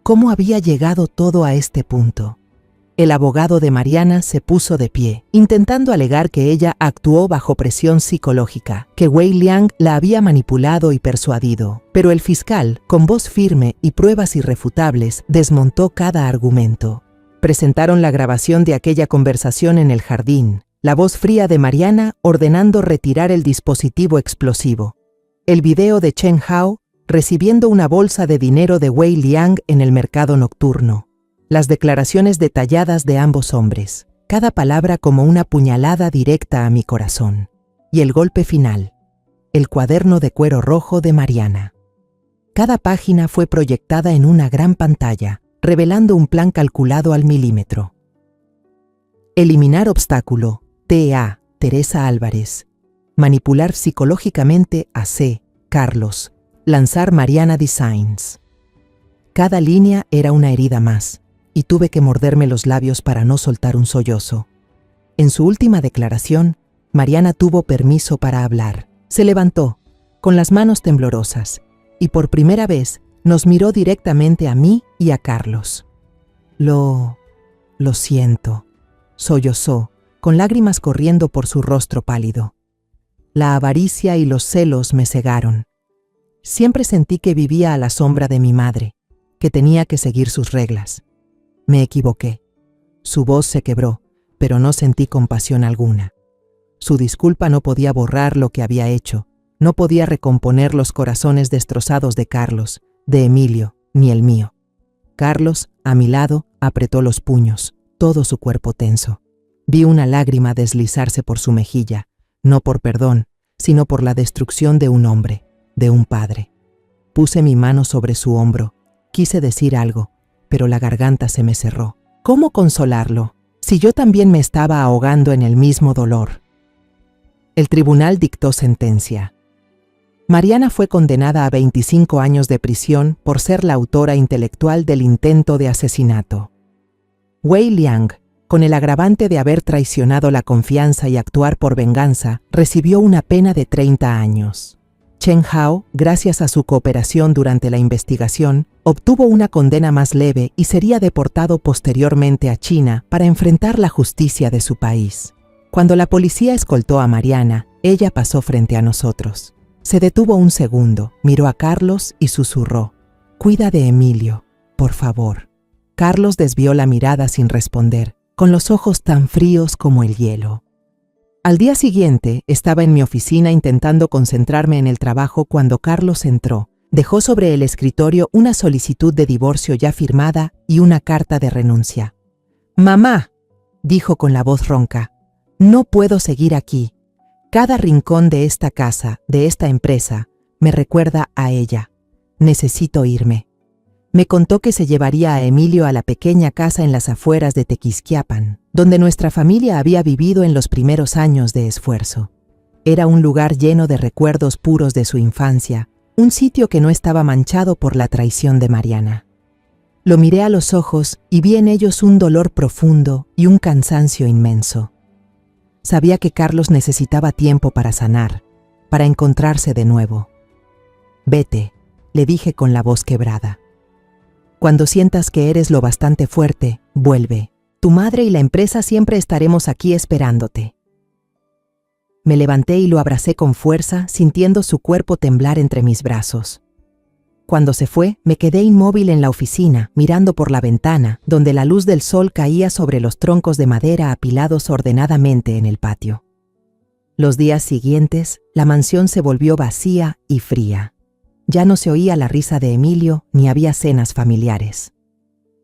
¿Cómo había llegado todo a este punto? El abogado de Mariana se puso de pie, intentando alegar que ella actuó bajo presión psicológica, que Wei Liang la había manipulado y persuadido. Pero el fiscal, con voz firme y pruebas irrefutables, desmontó cada argumento. Presentaron la grabación de aquella conversación en el jardín, la voz fría de Mariana ordenando retirar el dispositivo explosivo. El video de Chen Hao recibiendo una bolsa de dinero de Wei Liang en el mercado nocturno. Las declaraciones detalladas de ambos hombres, cada palabra como una puñalada directa a mi corazón. Y el golpe final, el cuaderno de cuero rojo de Mariana. Cada página fue proyectada en una gran pantalla, revelando un plan calculado al milímetro. Eliminar obstáculo, T.A. Teresa Álvarez. Manipular psicológicamente a C. Carlos. Lanzar Mariana Designs. Cada línea era una herida más, y tuve que morderme los labios para no soltar un sollozo. En su última declaración, Mariana tuvo permiso para hablar. Se levantó, con las manos temblorosas, y por primera vez nos miró directamente a mí y a Carlos. Lo siento, sollozó, con lágrimas corriendo por su rostro pálido. La avaricia y los celos me cegaron. Siempre sentí que vivía a la sombra de mi madre, que tenía que seguir sus reglas. Me equivoqué. Su voz se quebró, pero no sentí compasión alguna. Su disculpa no podía borrar lo que había hecho, no podía recomponer los corazones destrozados de Carlos, de Emilio, ni el mío. Carlos, a mi lado, apretó los puños, todo su cuerpo tenso. Vi una lágrima deslizarse por su mejilla, no por perdón, sino por la destrucción de un hombre, de un padre. Puse mi mano sobre su hombro, quise decir algo, pero la garganta se me cerró. ¿Cómo consolarlo, si yo también me estaba ahogando en el mismo dolor? El tribunal dictó sentencia. Mariana fue condenada a 25 años de prisión por ser la autora intelectual del intento de asesinato. Wei Liang, con el agravante de haber traicionado la confianza y actuar por venganza, recibió una pena de 30 años. Chen Hao, gracias a su cooperación durante la investigación, obtuvo una condena más leve y sería deportado posteriormente a China para enfrentar la justicia de su país. Cuando la policía escoltó a Mariana, ella pasó frente a nosotros. Se detuvo un segundo, miró a Carlos y susurró: «Cuida de Emilio, por favor». Carlos desvió la mirada sin responder, con los ojos tan fríos como el hielo. Al día siguiente, estaba en mi oficina intentando concentrarme en el trabajo cuando Carlos entró. Dejó sobre el escritorio una solicitud de divorcio ya firmada y una carta de renuncia. «Mamá», dijo con la voz ronca, «no puedo seguir aquí. Cada rincón de esta casa, de esta empresa, me recuerda a ella. Necesito irme». Me contó que se llevaría a Emilio a la pequeña casa en las afueras de Tequisquiapan, donde nuestra familia había vivido en los primeros años de esfuerzo. Era un lugar lleno de recuerdos puros de su infancia, un sitio que no estaba manchado por la traición de Mariana. Lo miré a los ojos y vi en ellos un dolor profundo y un cansancio inmenso. Sabía que Carlos necesitaba tiempo para sanar, para encontrarse de nuevo. «Vete», le dije con la voz quebrada. «Cuando sientas que eres lo bastante fuerte, vuelve. Tu madre y la empresa siempre estaremos aquí esperándote». Me levanté y lo abracé con fuerza, sintiendo su cuerpo temblar entre mis brazos. Cuando se fue, me quedé inmóvil en la oficina, mirando por la ventana, donde la luz del sol caía sobre los troncos de madera apilados ordenadamente en el patio. Los días siguientes, la mansión se volvió vacía y fría. Ya no se oía la risa de Emilio ni había cenas familiares.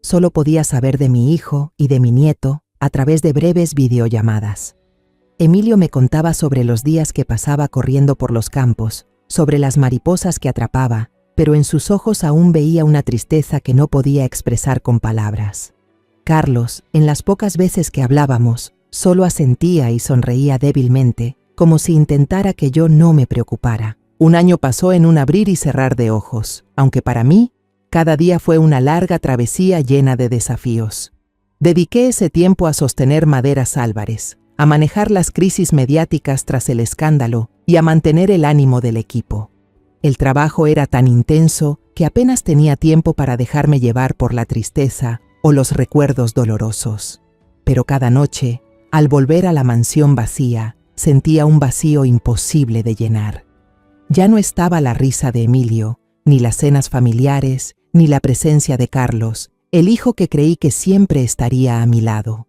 Solo podía saber de mi hijo y de mi nieto a través de breves videollamadas. Emilio me contaba sobre los días que pasaba corriendo por los campos, sobre las mariposas que atrapaba, pero en sus ojos aún veía una tristeza que no podía expresar con palabras. Carlos, en las pocas veces que hablábamos, solo asentía y sonreía débilmente, como si intentara que yo no me preocupara. Un año pasó en un abrir y cerrar de ojos, aunque para mí, cada día fue una larga travesía llena de desafíos. Dediqué ese tiempo a sostener Maderas Álvarez, a manejar las crisis mediáticas tras el escándalo y a mantener el ánimo del equipo. El trabajo era tan intenso que apenas tenía tiempo para dejarme llevar por la tristeza o los recuerdos dolorosos. Pero cada noche, al volver a la mansión vacía, sentía un vacío imposible de llenar. Ya no estaba la risa de Emilio, ni las cenas familiares, ni la presencia de Carlos. el hijo que creí que siempre estaría a mi lado.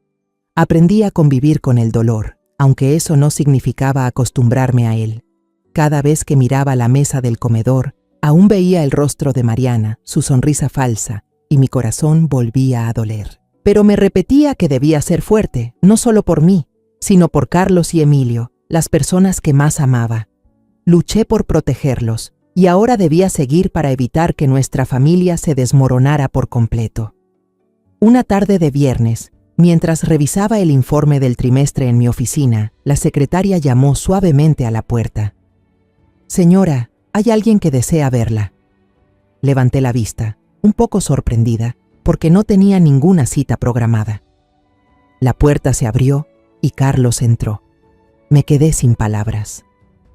Aprendí a convivir con el dolor, aunque eso no significaba acostumbrarme a él. Cada vez que miraba la mesa del comedor, aún veía el rostro de Mariana, su sonrisa falsa, y mi corazón volvía a doler. Pero me repetía que debía ser fuerte, no solo por mí, sino por Carlos y Emilio, las personas que más amaba. Luché por protegerlos, y ahora debía seguir para evitar que nuestra familia se desmoronara por completo. Una tarde de viernes, mientras revisaba el informe del trimestre en mi oficina, la secretaria llamó suavemente a la puerta. «Señora, hay alguien que desea verla». Levanté la vista, un poco sorprendida, porque no tenía ninguna cita programada. La puerta se abrió y Carlos entró. Me quedé sin palabras.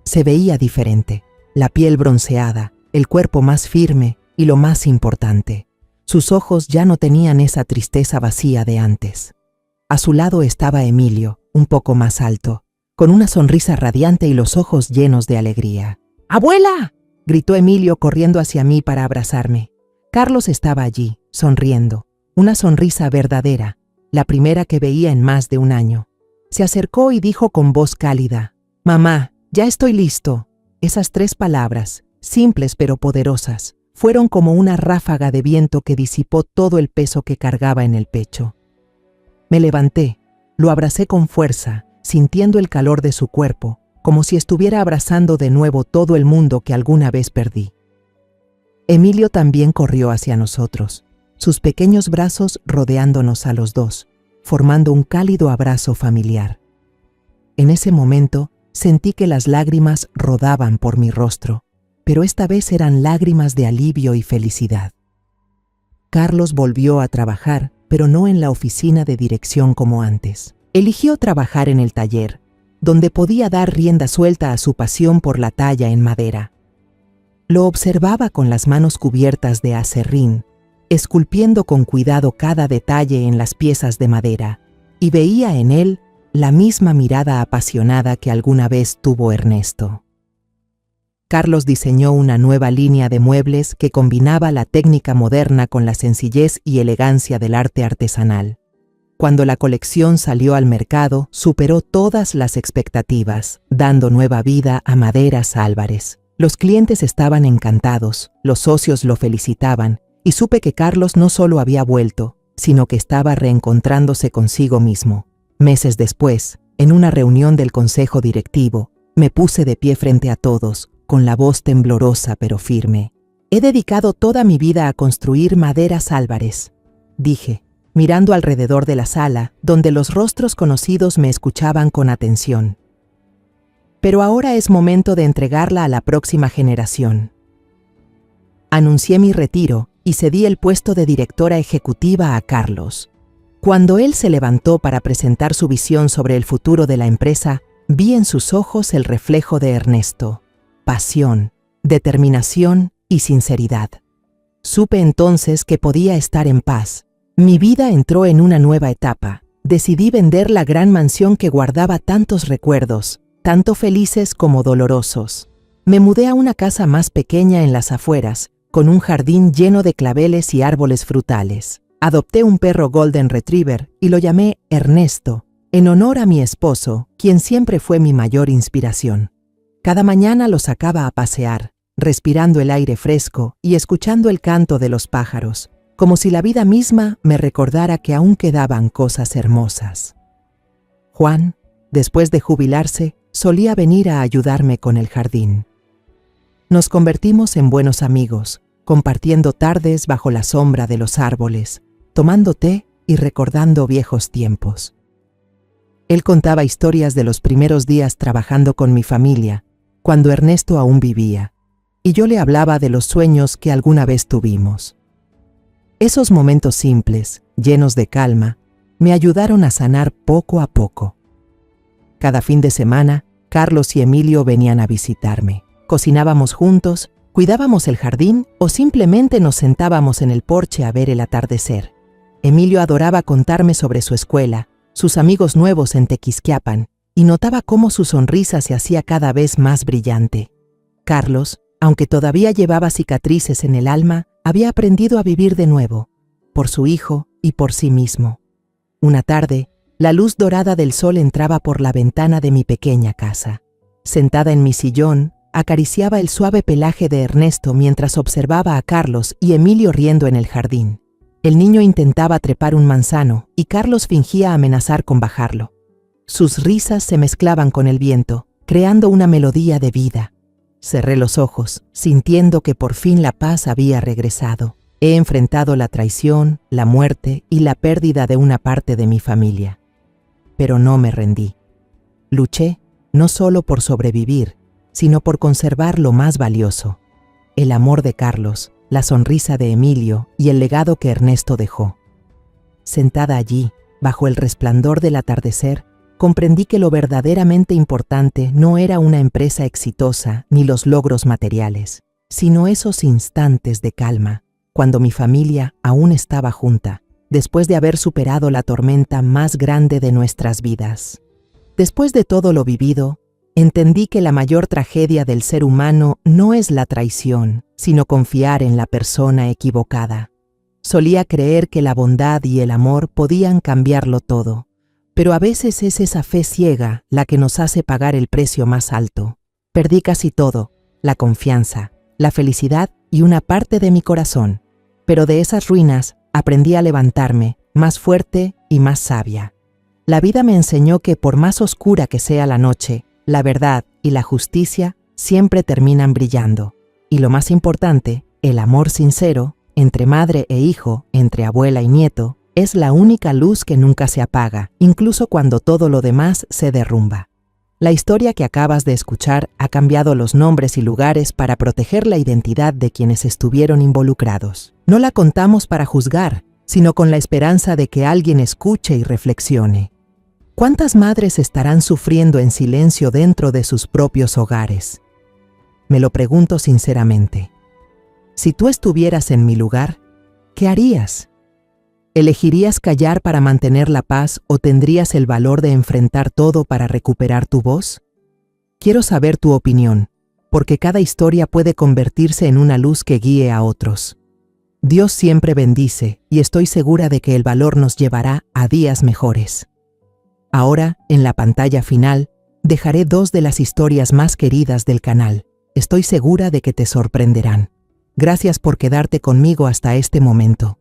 Se veía diferente, la piel bronceada, el cuerpo más firme y lo más importante, sus ojos ya no tenían esa tristeza vacía de antes. A su lado estaba Emilio, un poco más alto, con una sonrisa radiante y los ojos llenos de alegría. «¡Abuela!», gritó Emilio corriendo hacia mí para abrazarme. Carlos estaba allí, sonriendo, una sonrisa verdadera, la primera que veía en más de un año. Se acercó y dijo con voz cálida: «Mamá, ya estoy listo». Esas 3 palabras, simples pero poderosas, fueron como una ráfaga de viento que disipó todo el peso que cargaba en el pecho. Me levanté, lo abracé con fuerza, sintiendo el calor de su cuerpo, como si estuviera abrazando de nuevo todo el mundo que alguna vez perdí. Emilio también corrió hacia nosotros, sus pequeños brazos rodeándonos a los dos, formando un cálido abrazo familiar. En ese momento, sentí que las lágrimas rodaban por mi rostro, pero esta vez eran lágrimas de alivio y felicidad. Carlos volvió a trabajar, pero no en la oficina de dirección como antes. Eligió trabajar en el taller, donde podía dar rienda suelta a su pasión por la talla en madera. Lo observaba con las manos cubiertas de acerrín, esculpiendo con cuidado cada detalle en las piezas de madera, y veía en él la misma mirada apasionada que alguna vez tuvo Ernesto. Carlos diseñó una nueva línea de muebles que combinaba la técnica moderna con la sencillez y elegancia del arte artesanal. Cuando la colección salió al mercado, superó todas las expectativas, dando nueva vida a Maderas Álvarez. Los clientes estaban encantados, los socios lo felicitaban, y supe que Carlos no solo había vuelto, sino que estaba reencontrándose consigo mismo. Meses después, en una reunión del consejo directivo, me puse de pie frente a todos, con la voz temblorosa pero firme. «He dedicado toda mi vida a construir Maderas Álvarez», dije, mirando alrededor de la sala, donde los rostros conocidos me escuchaban con atención. «Pero ahora es momento de entregarla a la próxima generación». Anuncié mi retiro y cedí el puesto de directora ejecutiva a Carlos. Cuando él se levantó para presentar su visión sobre el futuro de la empresa, vi en sus ojos el reflejo de Ernesto: pasión, determinación y sinceridad. Supe entonces que podía estar en paz. Mi vida entró en una nueva etapa. Decidí vender la gran mansión que guardaba tantos recuerdos, tanto felices como dolorosos. Me mudé a una casa más pequeña en las afueras, con un jardín lleno de claveles y árboles frutales. Adopté un perro Golden Retriever y lo llamé Ernesto, en honor a mi esposo, quien siempre fue mi mayor inspiración. Cada mañana lo sacaba a pasear, respirando el aire fresco y escuchando el canto de los pájaros, como si la vida misma me recordara que aún quedaban cosas hermosas. Juan, después de jubilarse, solía venir a ayudarme con el jardín. Nos convertimos en buenos amigos, compartiendo tardes bajo la sombra de los árboles, tomando té y recordando viejos tiempos. Él contaba historias de los primeros días trabajando con mi familia, cuando Ernesto aún vivía, y yo le hablaba de los sueños que alguna vez tuvimos. Esos momentos simples, llenos de calma, me ayudaron a sanar poco a poco. Cada fin de semana, Carlos y Emilio venían a visitarme. Cocinábamos juntos, cuidábamos el jardín o simplemente nos sentábamos en el porche a ver el atardecer. Emilio adoraba contarme sobre su escuela, sus amigos nuevos en Tequisquiapan, y notaba cómo su sonrisa se hacía cada vez más brillante. Carlos, aunque todavía llevaba cicatrices en el alma, había aprendido a vivir de nuevo. por su hijo y por sí mismo. Una tarde, la luz dorada del sol entraba por la ventana de mi pequeña casa. Sentada en mi sillón, acariciaba el suave pelaje de Ernesto mientras observaba a Carlos y Emilio riendo en el jardín. El niño intentaba trepar un manzano y Carlos fingía amenazar con bajarlo. Sus risas se mezclaban con el viento, creando una melodía de vida. Cerré los ojos, sintiendo que por fin la paz había regresado. He enfrentado la traición, la muerte y la pérdida de una parte de mi familia. Pero no me rendí. Luché no solo por sobrevivir, sino por conservar lo más valioso: el amor de Carlos, la sonrisa de Emilio y el legado que Ernesto dejó. Sentada allí, bajo el resplandor del atardecer, comprendí que lo verdaderamente importante no era una empresa exitosa ni los logros materiales, sino esos instantes de calma, cuando mi familia aún estaba junta, después de haber superado la tormenta más grande de nuestras vidas. Después de todo lo vivido, entendí que la mayor tragedia del ser humano no es la traición, sino confiar en la persona equivocada. Solía creer que la bondad y el amor podían cambiarlo todo, pero a veces es esa fe ciega la que nos hace pagar el precio más alto. Perdí casi todo: la confianza, la felicidad y una parte de mi corazón. Pero de esas ruinas aprendí a levantarme, más fuerte y más sabia. La vida me enseñó que por más oscura que sea la noche, la verdad y la justicia siempre terminan brillando. Y lo más importante, el amor sincero, entre madre e hijo, entre abuela y nieto, es la única luz que nunca se apaga, incluso cuando todo lo demás se derrumba. La historia que acabas de escuchar ha cambiado los nombres y lugares para proteger la identidad de quienes estuvieron involucrados. No la contamos para juzgar, sino con la esperanza de que alguien escuche y reflexione. ¿Cuántas madres estarán sufriendo en silencio dentro de sus propios hogares? Me lo pregunto sinceramente. Si tú estuvieras en mi lugar, ¿qué harías? ¿Elegirías callar para mantener la paz o tendrías el valor de enfrentar todo para recuperar tu voz? Quiero saber tu opinión, porque cada historia puede convertirse en una luz que guíe a otros. Dios siempre bendice y estoy segura de que el valor nos llevará a días mejores. Ahora, en la pantalla final, dejaré 2 de las historias más queridas del canal. Estoy segura de que te sorprenderán. Gracias por quedarte conmigo hasta este momento.